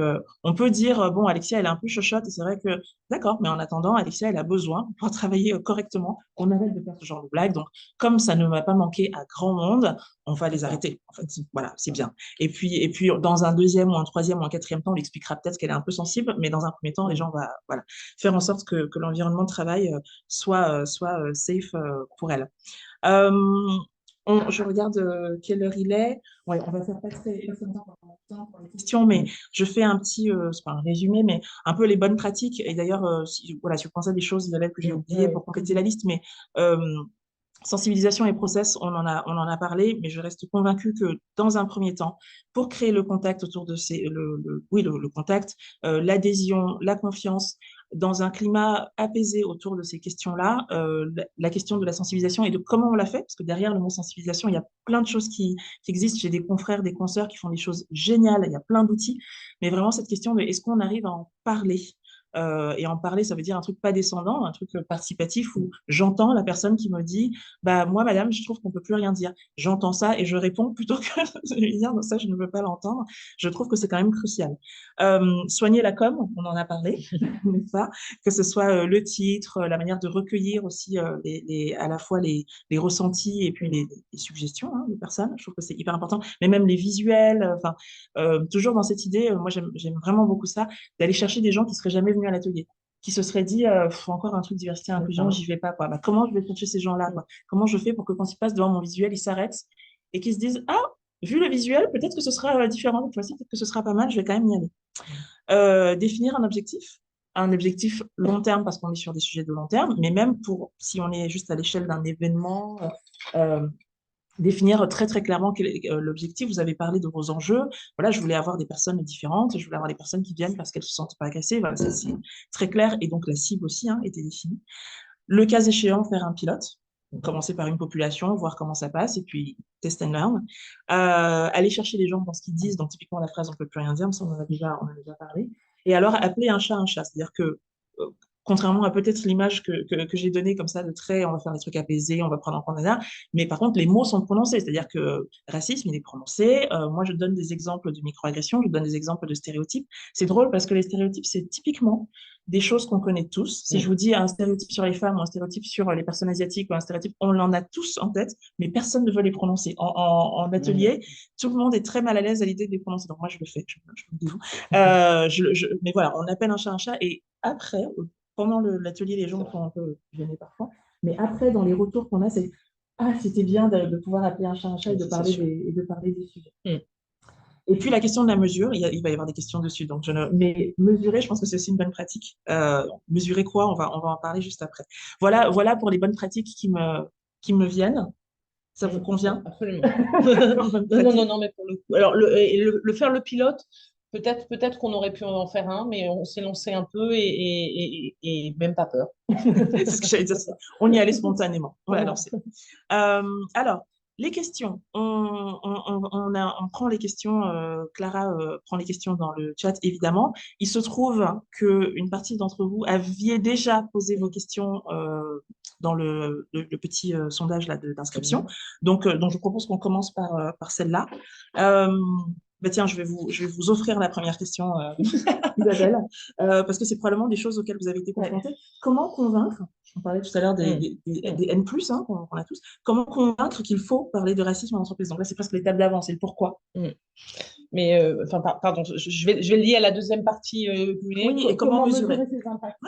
on peut dire, bon, Alexia, elle est un peu chochotte, et c'est vrai que, d'accord, mais en attendant, Alexia, elle a besoin, pour travailler correctement, qu'on arrête de faire ce genre de blague. Donc, comme ça ne m'a pas manqué à grand monde, on va les arrêter. En fait, voilà, c'est bien. Et puis, dans un deuxième ou un troisième ou un quatrième temps, on lui expliquera peut-être qu'elle est un peu sensible, mais dans un premier temps, les gens vont voilà, faire en sorte que l'environnement de travail soit safe pour elle. Euh, je regarde quelle heure il est. Ouais, on va faire pas très longtemps pour les questions, mais je fais un petit, c'est pas un résumé, mais un peu les bonnes pratiques. Et d'ailleurs, voilà, si vous pensez à des choses, Isabelle, que j'ai oubliées pour compléter la liste, mais euh, sensibilisation et process, on en a parlé, mais je reste convaincue que dans un premier temps, pour créer le contact autour de le contact, l'adhésion, la confiance, dans un climat apaisé autour de ces questions-là, la question de la sensibilisation et de comment on la fait, parce que derrière le mot sensibilisation, il y a plein de choses qui existent. J'ai des confrères, des consoeurs qui font des choses géniales, il y a plein d'outils, mais vraiment cette question de est-ce qu'on arrive à en parler et en parler, ça veut dire un truc pas descendant, un truc participatif où j'entends la personne qui me dit, bah moi, madame, je trouve qu'on peut plus rien dire. J'entends ça et je réponds plutôt que de lui dire, non, ça, je ne veux pas l'entendre. Je trouve que c'est quand même crucial. Soigner la com, on en a parlé, n'est-ce pas? Que ce soit le titre, la manière de recueillir aussi à la fois les ressentis et puis les suggestions hein, des personnes. Je trouve que c'est hyper important. Mais même les visuels, enfin, toujours dans cette idée, moi, j'aime vraiment beaucoup ça, d'aller chercher des gens qui seraient jamais venus à l'atelier, qui se seraient dit, encore un truc diversité, inclusion, j'y vais pas, quoi. Bah, comment je vais chercher ces gens-là, quoi? Comment je fais pour que quand ils passent devant mon visuel, ils s'arrêtent et qu'ils se disent, ah, vu le visuel, peut-être que ce sera différent cette fois-ci, peut-être que ce sera pas mal, je vais quand même y aller. Définir un objectif long terme parce qu'on est sur des sujets de long terme, mais même pour, si on est juste à l'échelle d'un événement, euh, définir très très clairement quel est l'objectif. Vous avez parlé de vos enjeux. Voilà, je voulais avoir des personnes différentes, je voulais avoir des personnes qui viennent parce qu'elles se sentent pas agressées. Voilà, c'est très clair. Et donc la cible aussi hein, était définie. Le cas échéant, faire un pilote. Commencer par une population, voir comment ça passe, et puis test and learn. Aller chercher les gens dans ce qu'ils disent. Donc typiquement la phrase on peut plus rien dire, mais ça on en a déjà parlé. Et alors appeler un chat, c'est-à-dire que contrairement à peut-être l'image que j'ai donnée comme ça de très, on va faire des trucs apaisés, on va prendre en compte, nanana. Mais par contre, les mots sont prononcés, c'est-à-dire que racisme, il est prononcé. Moi, je donne des exemples de microagressions, je donne des exemples de stéréotypes. C'est drôle parce que les stéréotypes, c'est typiquement des choses qu'on connaît tous. Si je vous dis un stéréotype sur les femmes ou un stéréotype sur les personnes asiatiques ou un stéréotype, on en a tous en tête, mais personne ne veut les prononcer. En atelier, tout le monde est très mal à l'aise à l'idée de les prononcer. Donc moi, je le fais, je me dévoue. Mais voilà, on appelle un chat et après, pendant l'atelier, les gens sont un peu gênés parfois, mais après, dans les retours qu'on a, c'est ah, c'était bien de pouvoir appeler un chat et de parler des sujets. Et puis la question de la mesure, il va y avoir des questions dessus. Donc mais mesurer, je pense que c'est aussi une bonne pratique. Mesurer quoi? On va en parler juste après. Voilà pour les bonnes pratiques qui me viennent. Ça vous convient? Absolument. Non, mais pour le coup. Alors, faire le pilote, peut-être qu'on aurait pu en faire un, mais on s'est lancé un peu et même pas peur. C'est ce que j'allais dire. On y allait spontanément. Voilà, lancé. Alors, les questions. On prend les questions. Clara prend les questions dans le chat, évidemment. Il se trouve qu'une partie d'entre vous aviez déjà posé vos questions dans le petit sondage là d'inscription. Donc, je vous propose qu'on commence par celle-là. Bah tiens, je vais vous offrir la première question, Isabelle, parce que c'est probablement des choses auxquelles vous avez été confrontés. Comment convaincre, on parlait tout à l'heure des N+, hein, qu'on a tous, comment convaincre qu'il faut parler de racisme en entreprise? Donc là, c'est presque l'étape d'avant, c'est le pourquoi. Mais, pardon, je vais le lier à la deuxième partie. Oui, et comment mesurer ces impacts.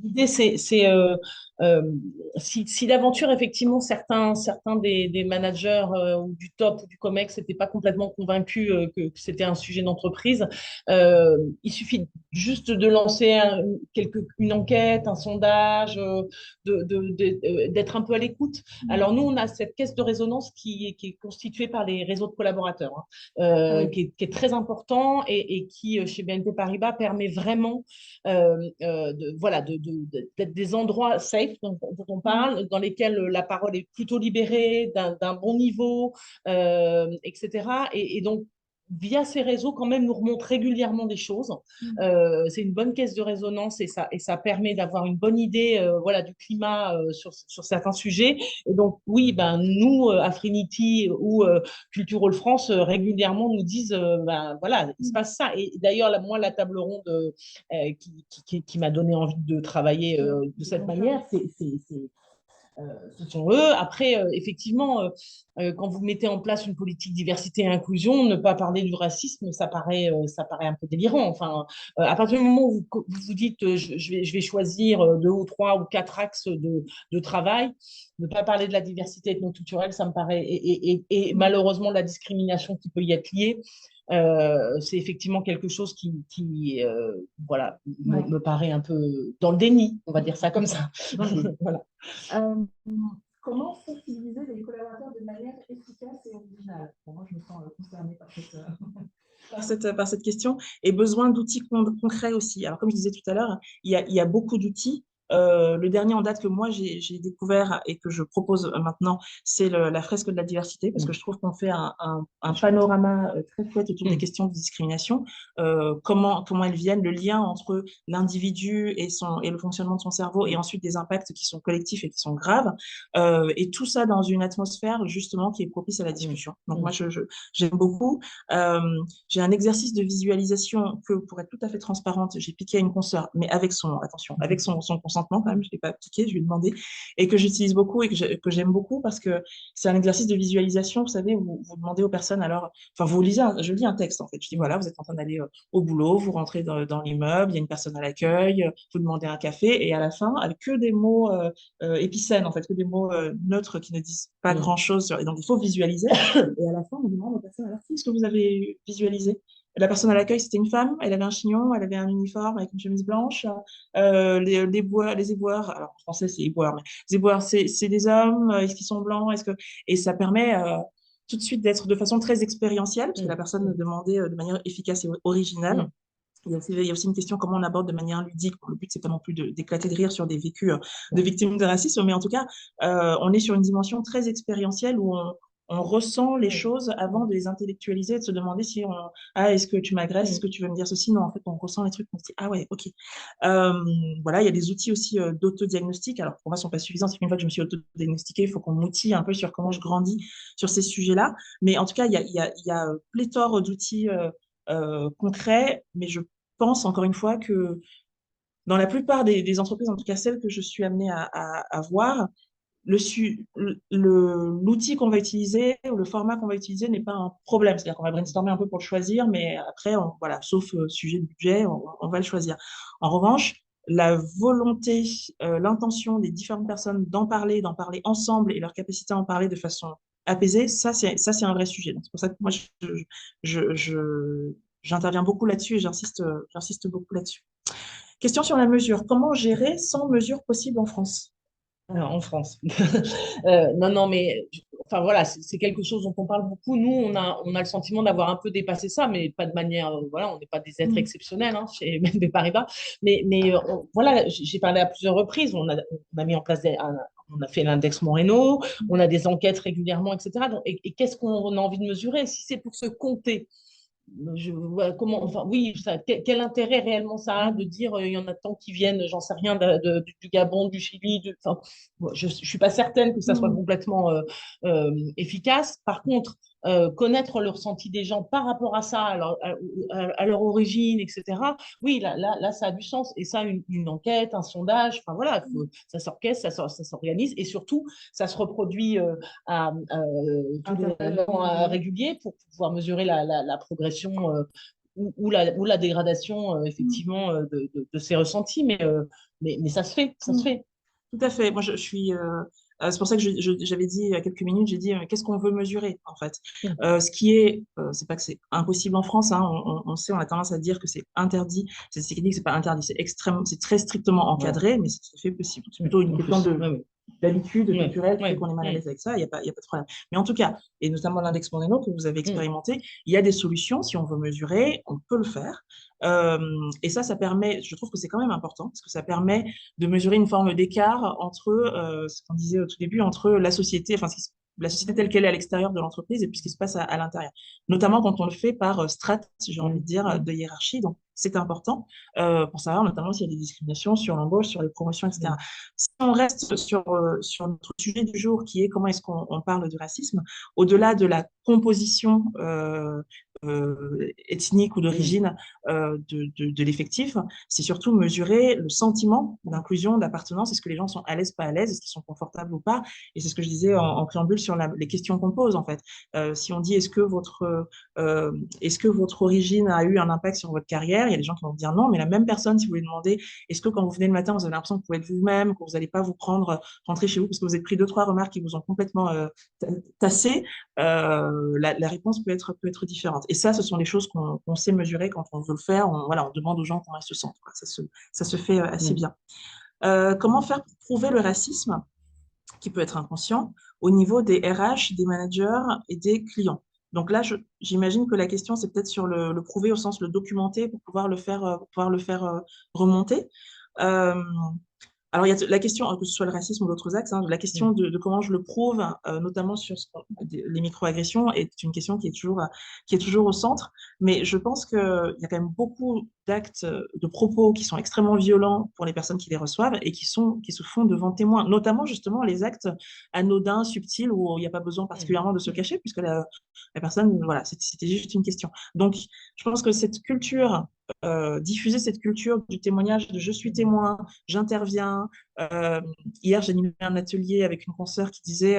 L'idée, c'est si d'aventure, effectivement, certains des managers ou du top ou du COMEX n'étaient pas complètement convaincus que c'était un sujet d'entreprise, il suffit juste de lancer une enquête, un sondage, d'être un peu à l'écoute. Alors, nous, on a cette caisse de résonance qui est constituée par les réseaux de collaborateurs, qui est très important et qui, chez BNP Paribas, permet vraiment d'être des endroits safe dont on parle, dans lesquels la parole est plutôt libérée, d'un bon niveau, etc. Et donc, via ces réseaux, quand même, nous remontent régulièrement des choses. C'est une bonne caisse de résonance et ça permet d'avoir une bonne idée du climat sur certains sujets. Et donc, oui, nous, Affinity ou Cultural France, régulièrement nous disent, il se passe ça. Et d'ailleurs, moi, la table ronde qui m'a donné envie de travailler de cette manière, ce sont eux. Après, effectivement, quand vous mettez en place une politique diversité et inclusion, ne pas parler du racisme, ça paraît un peu délirant. Enfin, à partir du moment où vous vous dites je vais choisir 2 ou 3 ou 4 axes de travail, ne pas parler de la diversité ethnoculturelle, ça me paraît, et malheureusement la discrimination qui peut y être liée, c'est effectivement quelque chose qui me paraît un peu dans le déni, on va dire ça comme ça. Voilà. Comment sensibiliser les collaborateurs de manière efficace et originale? Moi, je me sens concernée par cette question, et besoin d'outils concrets aussi. Alors, comme je disais tout à l'heure, il y a beaucoup d'outils. Le dernier en date que moi j'ai découvert et que je propose maintenant, c'est la fresque de la diversité, parce que je trouve qu'on fait un panorama très chouette autour des questions de discrimination, comment elles viennent, le lien entre l'individu et le fonctionnement de son cerveau, et ensuite des impacts qui sont collectifs et qui sont graves, et tout ça dans une atmosphère justement qui est propice à la discussion. Donc moi j'aime beaucoup. J'ai un exercice de visualisation que, pour être tout à fait transparente, j'ai piqué à une consoeur, mais avec son consentement quand même, je ne l'ai pas piqué, je lui ai demandé, et que j'utilise beaucoup et que j'aime beaucoup, parce que c'est un exercice de visualisation, vous savez, où vous demandez aux personnes, alors, enfin, je lis un texte en fait, je dis voilà, vous êtes en train d'aller au boulot, vous rentrez dans l'immeuble, il y a une personne à l'accueil, vous demandez un café, et à la fin, avec que des mots épicènes, en fait, que des mots neutres qui ne disent pas grand-chose, et donc il faut visualiser, et à la fin, on demande aux personnes, alors, qu'est-ce que vous avez visualisé? La personne à l'accueil, c'était une femme, elle avait un chignon, elle avait un uniforme avec une chemise blanche. Les éboueurs, alors en français c'est éboueurs, mais les éboueurs, c'est des hommes, est-ce qu'ils sont blancs? Et ça permet tout de suite d'être de façon très expérientielle, parce que la personne me demandait de manière efficace et originale. Il y a aussi une question comment on aborde de manière ludique. Le but, c'est pas non plus d'éclater de rire sur des vécus de victimes de racisme, mais en tout cas, on est sur une dimension très expérientielle où on ressent les Oui. choses avant de les intellectualiser, de se demander si ah, est-ce que tu m'agresses, est-ce que tu veux me dire ceci? Non, en fait, on ressent les trucs, on se dit, ah ouais, ok. Euh, voilà, il y a des outils aussi d'autodiagnostic. Alors, pour moi, ils ne sont pas suffisants. C'est qu'une fois que je me suis autodiagnostiquée, il faut qu'on m'outille un peu sur comment je grandis sur ces sujets-là. Mais en tout cas, il y a pléthore d'outils concrets, mais je pense encore une fois que dans la plupart des entreprises, en tout cas celles que je suis amenée à voir, l'outil qu'on va utiliser ou le format qu'on va utiliser n'est pas un problème. C'est-à-dire qu'on va brainstormer un peu pour le choisir, mais après, voilà, sauf sujet de budget, on va le choisir. En revanche, la volonté, l'intention des différentes personnes d'en parler ensemble et leur capacité à en parler de façon apaisée, ça, c'est un vrai sujet. Donc, c'est pour ça que moi, j'interviens beaucoup là-dessus et j'insiste beaucoup là-dessus. Question sur la mesure. Comment gérer sans mesure possible en France? En France. Non, non, mais enfin voilà, c'est quelque chose dont on parle beaucoup. Nous, on a le sentiment d'avoir un peu dépassé ça, mais pas de manière, voilà, on n'est pas des êtres Mm. exceptionnels hein, chez BNP Paribas. Mais voilà, j'ai parlé à plusieurs reprises. On a mis en place on a fait l'index Moreno, on a des enquêtes régulièrement, etc. Donc, et qu'est-ce qu'on a envie de mesurer? Si c'est pour se compter comment, enfin, oui, quel intérêt réellement ça a de dire il y en a tant qui viennent, j'en sais rien, du Gabon, du Chili, enfin, je ne suis pas certaine que ça soit Mm. complètement efficace. Par contre, connaître le ressenti des gens par rapport à ça, à leur origine, etc., oui, là, ça a du sens. Et ça, une enquête, un sondage, enfin voilà, ça s'orchestre, ça s'organise et surtout, ça se reproduit tous les ans réguliers pour pouvoir mesurer la progression ou la dégradation effectivement de ces ressentis. Mais ça se fait, ça se Mm. fait. Tout à fait. Moi, je suis. C'est pour ça que j'avais dit il y a quelques minutes, j'ai dit qu'est-ce qu'on veut mesurer en fait. Mm. Ce qui est, c'est pas que c'est impossible en France. Hein, on sait, on a tendance à dire que c'est interdit. C'est dit que c'est pas interdit, c'est extrêmement, c'est très strictement Ouais. encadré, mais c'est tout à fait possible. C'est Mm. plutôt une En question plus, de ouais, d'habitude ouais, culturelle qui fait ouais, qu'on est mal à ouais, l'aise avec ça. Il y a pas de problème. Mais en tout cas, et notamment l'index Mondeno que vous avez mm, expérimenté, il y a des solutions. Si on veut mesurer, on peut le faire. Euh, et ça permet. Je trouve que c'est quand même important parce que ça permet de mesurer une forme d'écart entre ce qu'on disait au tout début, entre la société, enfin, la société telle qu'elle est à l'extérieur de l'entreprise et puis ce qui se passe à l'intérieur. Notamment quand on le fait par strate, j'ai envie de mm, dire, mm, de hiérarchie. Donc, c'est important pour savoir notamment s'il y a des discriminations sur l'embauche, sur les promotions, etc. mm, Si on reste sur notre sujet du jour, qui est comment est-ce qu'on parle du racisme, au-delà de la composition ethnique ou mm, d'origine de l'effectif, c'est surtout mesurer le sentiment d'inclusion, d'appartenance. Est-ce que les gens sont à l'aise, pas à l'aise? Est-ce qu'ils sont confortables ou pas? Et c'est ce que je disais en préambule sur les questions qu'on pose, en fait. Si on dit est-ce que votre origine a eu un impact sur votre carrière? Il y a des gens qui vont dire non, mais la même personne, si vous lui demandez, est-ce que quand vous venez le matin, vous avez l'impression que vous pouvez être vous-même, que vous n'allez pas vous prendre, rentrer chez vous parce que vous avez pris deux, trois remarques qui vous ont complètement tassé, la réponse peut être différente. Et ça, ce sont des choses qu'on sait mesurer quand on veut le faire. Voilà, on demande aux gens comment ils se sentent. Quoi. Ça se fait assez mm. bien. Comment faire pour prouver le racisme, qui peut être inconscient, au niveau des RH, des managers et des clients? Donc là, j'imagine que la question, c'est peut-être sur le prouver au sens le documenter pour pouvoir le faire remonter. Euh, alors, il y a la question, que ce soit le racisme ou d'autres axes, hein, la question Mm. de comment je le prouve, notamment sur les microagressions, est une question qui est toujours au centre. Mais je pense qu'il y a quand même beaucoup d'actes, de propos qui sont extrêmement violents pour les personnes qui les reçoivent et qui se font devant témoins, notamment justement les actes anodins, subtils, où il n'y a pas besoin Mm. particulièrement de se cacher, puisque la personne, voilà, c'était juste une question. Donc, je pense que cette culture, diffuser cette culture du témoignage de je suis témoin, j'interviens. Euh, Hier, j'ai animé un atelier avec une consoeur qui disait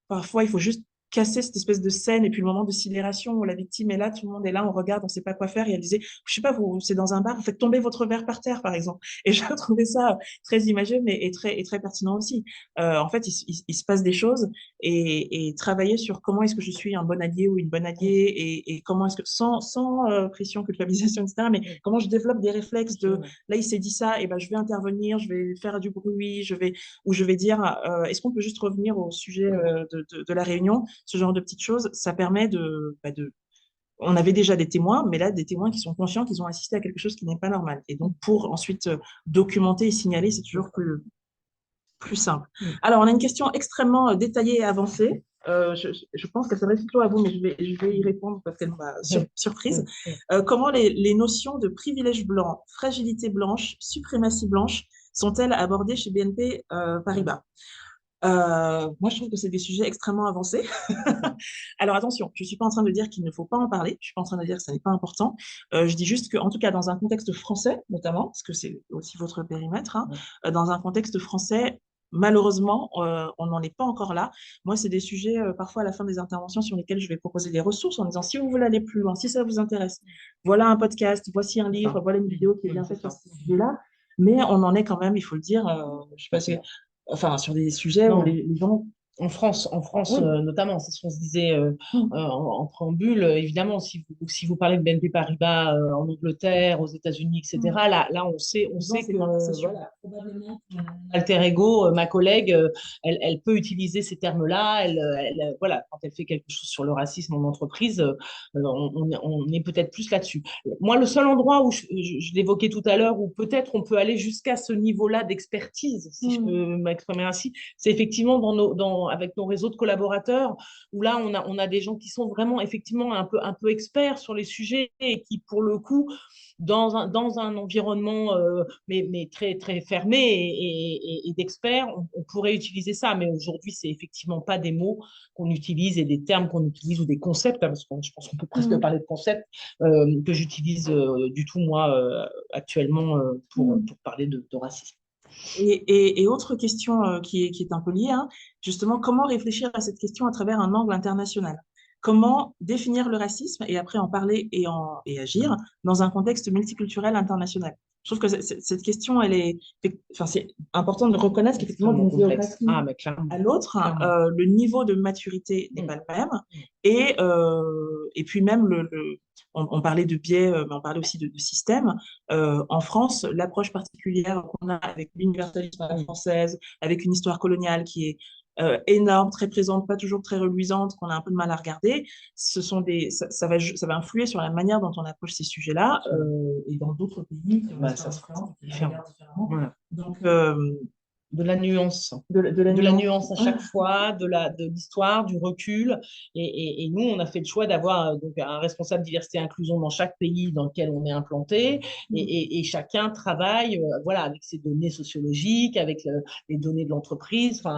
parfois, il faut juste casser cette espèce de scène et puis le moment de sidération où la victime est là, tout le monde est là, on regarde, on ne sait pas quoi faire. Et elle disait, je sais pas, vous, c'est dans un bar, vous faites tomber votre verre par terre, par exemple. Et je trouvais ça très imagé, mais et très pertinent aussi. En fait, il se passe des choses et travailler sur comment est-ce que je suis un bon allié ou une bonne alliée et comment est-ce que, sans pression, culpabilisation, etc., mais Mm. comment je développe des réflexes de Absolument. là, il s'est dit ça, et ben, je vais intervenir, je vais faire du bruit, ou je vais dire, est-ce qu'on peut juste revenir au sujet Mm. de la réunion, ce genre de petites choses, ça permet on avait déjà des témoins, mais là, des témoins qui sont conscients qu'ils ont assisté à quelque chose qui n'est pas normal. Et donc, pour ensuite documenter et signaler, c'est toujours plus simple. Mm. Alors, on a une question extrêmement détaillée et avancée. Je pense qu'elle s'adresse plutôt à vous, mais je vais y répondre parce qu'elle m'a surprise. Oui. Comment les notions de privilège blanc, fragilité blanche, suprématie blanche sont-elles abordées chez BNP Paribas? Moi, je trouve que c'est des sujets extrêmement avancés. Alors attention, je ne suis pas en train de dire qu'il ne faut pas en parler, je ne suis pas en train de dire que ça n'est pas important. Je dis juste qu'en tout cas, dans un contexte français, notamment, parce que c'est aussi votre périmètre, hein, dans un contexte français, malheureusement, on n'en est pas encore là. Moi, c'est des sujets, parfois à la fin des interventions, sur lesquels je vais proposer des ressources en disant, si vous voulez aller plus loin, si ça vous intéresse, voilà un podcast, voici un livre, voilà une vidéo qui est bien faite sur ce sujet-là. Mais on en est quand même, il faut le dire, je sais pas si enfin, sur des sujets où Non, les gens. En France Oui. notamment, c'est ce qu'on se disait Mm. en préambule. Évidemment, si vous parlez de BNP Paribas en Angleterre, aux États-Unis, Mm. etc., là on Dans sait ces que conversations. voilà, probablement, mon alter ego, ma collègue, elle peut utiliser ces termes-là. Voilà, quand elle fait quelque chose sur le racisme en entreprise, on est peut-être plus là-dessus. Moi, le seul endroit où je l'évoquais tout à l'heure, où peut-être on peut aller jusqu'à ce niveau-là d'expertise, si je Mm. peux m'exprimer ainsi, c'est effectivement avec nos réseaux de collaborateurs, où là, on a des gens qui sont vraiment effectivement un peu experts sur les sujets et qui, pour le coup, dans un environnement mais très, très fermé et d'experts, on pourrait utiliser ça. Mais aujourd'hui, c'est effectivement pas des mots qu'on utilise et des termes qu'on utilise ou des concepts, hein, parce que je pense qu'on peut presque Mm. parler de concepts que j'utilise du tout, moi, actuellement, Mm. pour parler de racisme. Et autre question qui est un peu liée, hein, justement, comment réfléchir à cette question à travers un angle international? Comment définir le racisme et après en parler et agir dans un contexte multiculturel international? Je trouve que cette question, enfin, c'est important de reconnaître qu'effectivement, Extrêmement d'une complexe. géographie Ah, mais clairement. à l'autre, Clairement. le niveau de maturité n'est Mm. pas le même. Et puis même, on parlait de biais, mais on parlait aussi de système. En France, l'approche particulière qu'on a avec l'universalisme à la française, avec une histoire coloniale qui est énorme, très présente, pas toujours très reluisante, qu'on a un peu de mal à regarder, ça va influer sur la manière dont on approche ces sujets-là. Et dans d'autres pays, qui ont une Bah, ça histoire sera différente, qui la différent. regardent différemment. Voilà. Donc, De la nuance. de la De la nuance. nuance à chaque fois, de l'histoire, du recul. Et nous, on a fait le choix d'avoir donc un responsable diversité et inclusion dans chaque pays dans lequel on est implanté. Et chacun travaille voilà, avec ses données sociologiques, avec les données de l'entreprise. Enfin,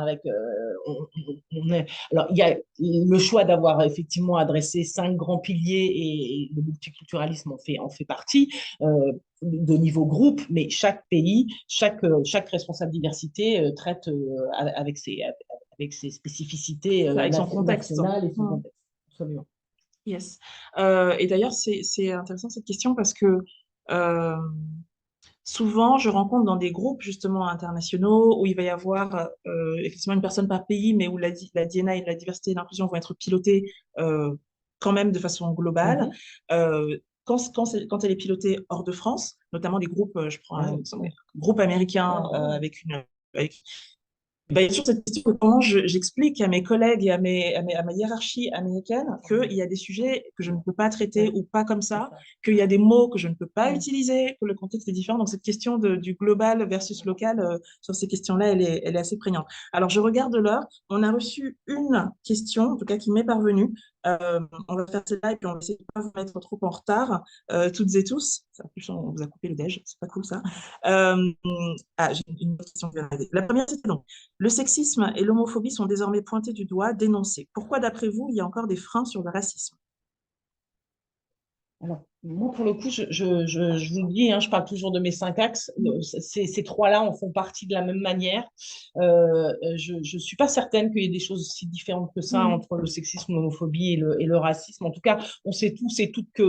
alors, il y a le choix d'avoir effectivement adressé 5 grands piliers et le multiculturalisme en fait partie. De niveau groupe, mais chaque pays, chaque responsable diversité traite avec ses spécificités Avec son contexte. nationales et son contexte. Absolument. Yes. Et d'ailleurs, c'est intéressant cette question parce que euh, souvent, je rencontre dans des groupes justement internationaux où il va y avoir effectivement une personne par pays, mais où la DNA et la diversité et l'inclusion vont être pilotées quand même de façon globale. Mhm. Quand elle est pilotée hors de France, notamment des groupes, je prends Ah un oui. exemple, groupe américain avec ben, il y a toujours cette question de comment j'explique à mes collègues et à ma hiérarchie américaine qu'il y a des sujets que je ne peux pas traiter Ouais, ou pas comme c'est ça, ça. qu'il y a des mots que je ne peux pas Mm. utiliser, que le contexte est différent. Donc, cette question du global versus local, sur ces questions-là, elle est assez prégnante. Alors, je regarde l'heure. On a reçu une question, en tout cas, qui m'est parvenue. On va faire celle-là et puis on va essayer de ne pas vous mettre trop en retard, toutes et tous. En plus, on vous a coupé le déj, c'est pas cool ça. Euh, j'ai une autre question qui vient d'arriver. La première, c'était donc, le sexisme et l'homophobie sont désormais pointés du doigt, dénoncés. Pourquoi, d'après vous, il y a encore des freins sur le racisme? Alors, moi, pour le coup, je vous le dis, hein, je parle toujours de mes 5 axes. Ces trois-là en font partie de la même manière. Je ne suis pas certaine qu'il y ait des choses aussi différentes que ça Mm. entre le sexisme, l'homophobie et le racisme. En tout cas, on sait tous et toutes que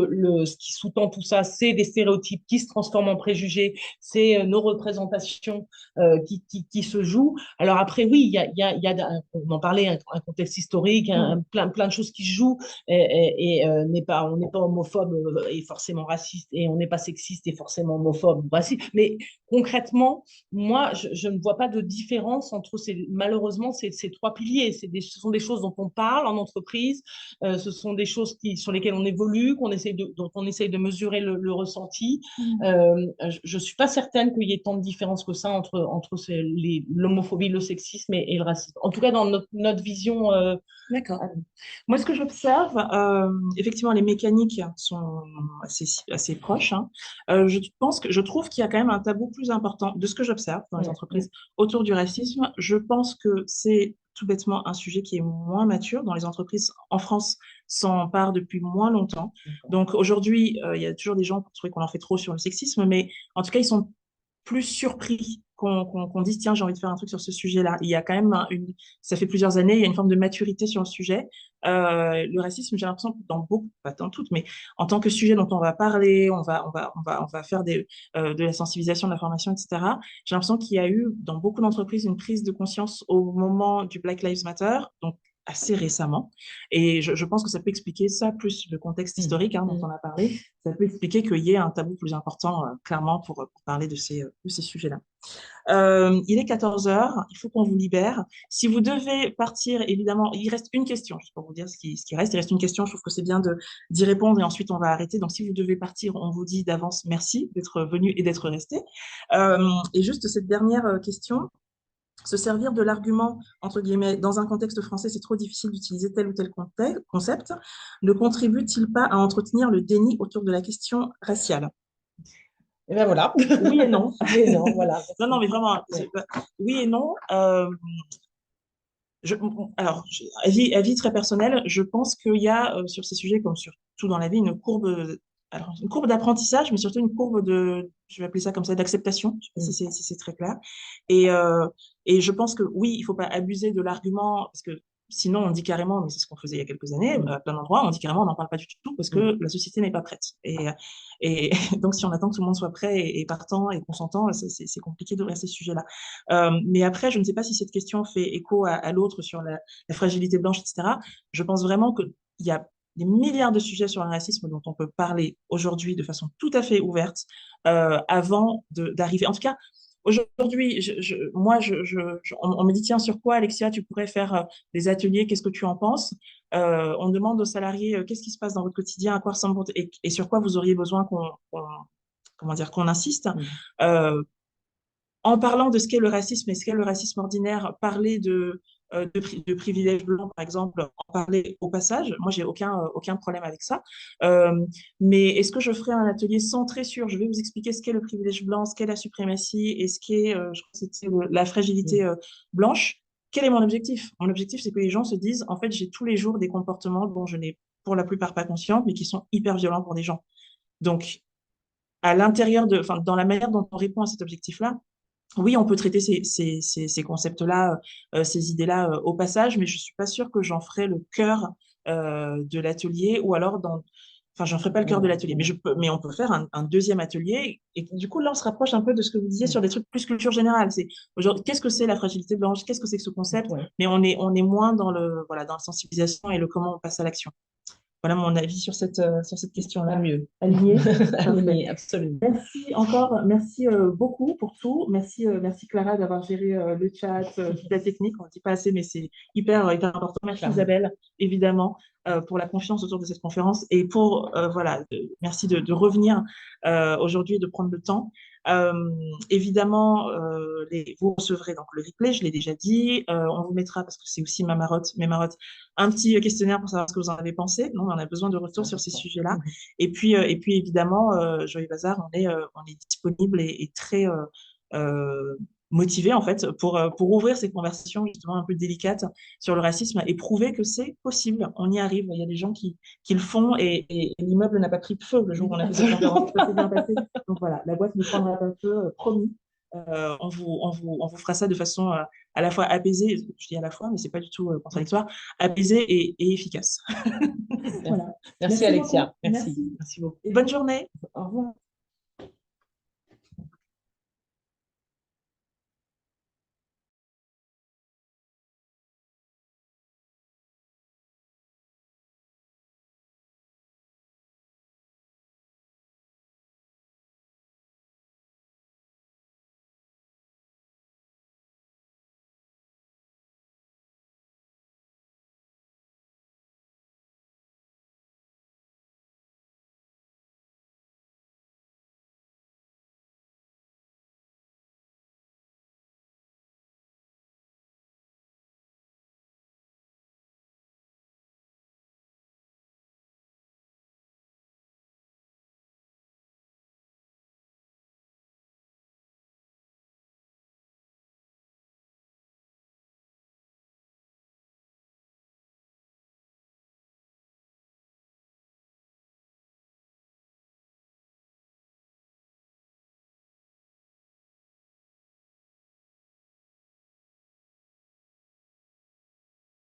ce qui sous-tend tout ça, c'est des stéréotypes qui se transforment en préjugés, c'est nos représentations qui se jouent. Alors après, oui, on en parlait, un contexte historique, Mm. plein de choses qui se jouent on n'est pas homophobe et est forcément raciste et on n'est pas sexiste et forcément homophobe ou raciste. Mais concrètement, moi, je ne vois pas de différence entre malheureusement ces trois piliers. Ce sont des choses dont on parle en entreprise, ce sont des choses sur lesquelles on évolue, dont on essaye de mesurer le ressenti. Je ne suis pas certaine qu'il y ait tant de différences que ça entre l'homophobie, le sexisme et le racisme. En tout cas, dans notre vision. D'accord. Moi, ce que j'observe, effectivement, les mécaniques sont assez proches, hein. Je trouve qu'il y a quand même un tabou plus important de ce que j'observe dans les entreprises autour du racisme. Je pense que c'est tout bêtement un sujet qui est moins mature dans les entreprises. En France, s'en parle depuis moins longtemps. Donc aujourd'hui, il y a toujours des gens pour trouver qu'on en fait trop sur le sexisme, mais en tout cas, ils sont plus surpris qu'on dise, tiens, j'ai envie de faire un truc sur ce sujet-là. Il y a quand même ça fait plusieurs années, il y a une forme de maturité sur le sujet. Le racisme, j'ai l'impression que dans beaucoup, pas dans toutes, mais en tant que sujet dont on va parler, on va faire de la sensibilisation, de la formation, etc. J'ai l'impression qu'il y a eu dans beaucoup d'entreprises une prise de conscience au moment du Black Lives Matter, donc assez récemment. Et je pense que ça peut expliquer ça, plus le contexte historique dont on a parlé, ça peut expliquer qu'il y ait un tabou plus important, clairement, pour parler de ces sujets-là. Il est 14 heures, il faut qu'on vous libère. Si vous devez partir, évidemment, il reste une question, juste pour vous dire ce qui reste. Il reste une question, je trouve que c'est bien d'y répondre et ensuite on va arrêter. Donc si vous devez partir, on vous dit d'avance merci d'être venu et d'être resté. Et juste cette dernière question. Se servir de l'argument, entre guillemets, dans un contexte français, c'est trop difficile d'utiliser tel ou tel concept, ne contribue-t-il pas à entretenir le déni autour de la question raciale? Et ben voilà. Oui et non. Oui et non, voilà. Non, mais vraiment, oui et non. Alors, avis très personnel, je pense qu'il y a sur ces sujets, comme sur tout dans la vie, une courbe d'apprentissage, mais surtout une courbe je vais appeler ça comme ça, d'acceptation, je ne sais pas si c'est très clair. Et, je pense que oui, il ne faut pas abuser de l'argument, parce que sinon on dit carrément, mais c'est ce qu'on faisait il y a quelques années, à plein d'endroits, on dit carrément, on n'en parle pas du tout, parce que la société n'est pas prête. Et donc, si on attend que tout le monde soit prêt et partant et consentant, c'est compliqué d'ouvrir ces sujets-là. Mais après, je ne sais pas si cette question fait écho à l'autre sur la fragilité blanche, etc. Je pense vraiment qu'il y a des milliards de sujets sur le racisme dont on peut parler aujourd'hui de façon tout à fait ouverte avant d'arriver. En tout cas, aujourd'hui, on me dit, tiens, sur quoi, Alexia, tu pourrais faire des ateliers, qu'est-ce que tu en penses? On demande aux salariés, qu'est-ce qui se passe dans votre quotidien, à quoi ressemble et sur quoi vous auriez besoin comment dire, qu'on insiste. En parlant de ce qu'est le racisme et ce qu'est le racisme ordinaire, parler de privilèges blancs, par exemple, en parler au passage. Moi, j'ai aucun problème avec ça. Mais est-ce que je ferai un atelier centré sur, je vais vous expliquer ce qu'est le privilège blanc, ce qu'est la suprématie et ce qu'est, je crois que c'était la fragilité blanche. Quel est mon objectif? Mon objectif, c'est que les gens se disent, en fait, j'ai tous les jours des comportements dont je n'ai pour la plupart pas conscience, mais qui sont hyper violents pour des gens. Donc, à l'intérieur enfin, dans la manière dont on répond à cet objectif-là, oui, on peut traiter ces concepts-là, ces idées-là au passage, mais je suis pas sûre que j'en ferai le cœur de l'atelier ou alors enfin, j'en ferai pas le cœur de l'atelier, mais on peut faire un deuxième atelier et du coup, là, on se rapproche un peu de ce que vous disiez sur des trucs plus culture générale. C'est qu'est-ce que c'est la fragilité blanche? Qu'est-ce que c'est que ce concept? Mais on est moins dans dans la sensibilisation et le comment on passe à l'action. Voilà mon avis sur cette question-là. Mieux. Aligné. Aligné, absolument. Merci encore, merci beaucoup pour tout. Merci Clara d'avoir géré le chat, toute la technique. On ne dit pas assez, mais c'est hyper important. Merci Isabelle, évidemment, pour la confiance autour de cette conférence et merci de revenir aujourd'hui et de prendre le temps. Évidemment, vous recevrez donc le replay, je l'ai déjà dit. On vous mettra, parce que c'est aussi mes marottes, un petit questionnaire pour savoir ce que vous en avez pensé. Non, on a besoin de retour sur ces sujets-là. Et puis évidemment, Joyeux Bazar, on est disponible et très motivé en fait pour ouvrir ces conversations justement un peu délicates sur le racisme et prouver que c'est possible. On y arrive. Il y a des gens qui le font et l'immeuble n'a pas pris de feu le jour où on a fait cette conférence. Ça s'est bien passé. Donc voilà, la boîte ne prendra pas de feu, promis. On vous fera ça de façon à la fois apaisée, je dis à la fois, mais c'est pas du tout contradictoire, apaisée et efficace. Voilà. Merci Alexia. Merci beaucoup. Et bonne journée. Au revoir.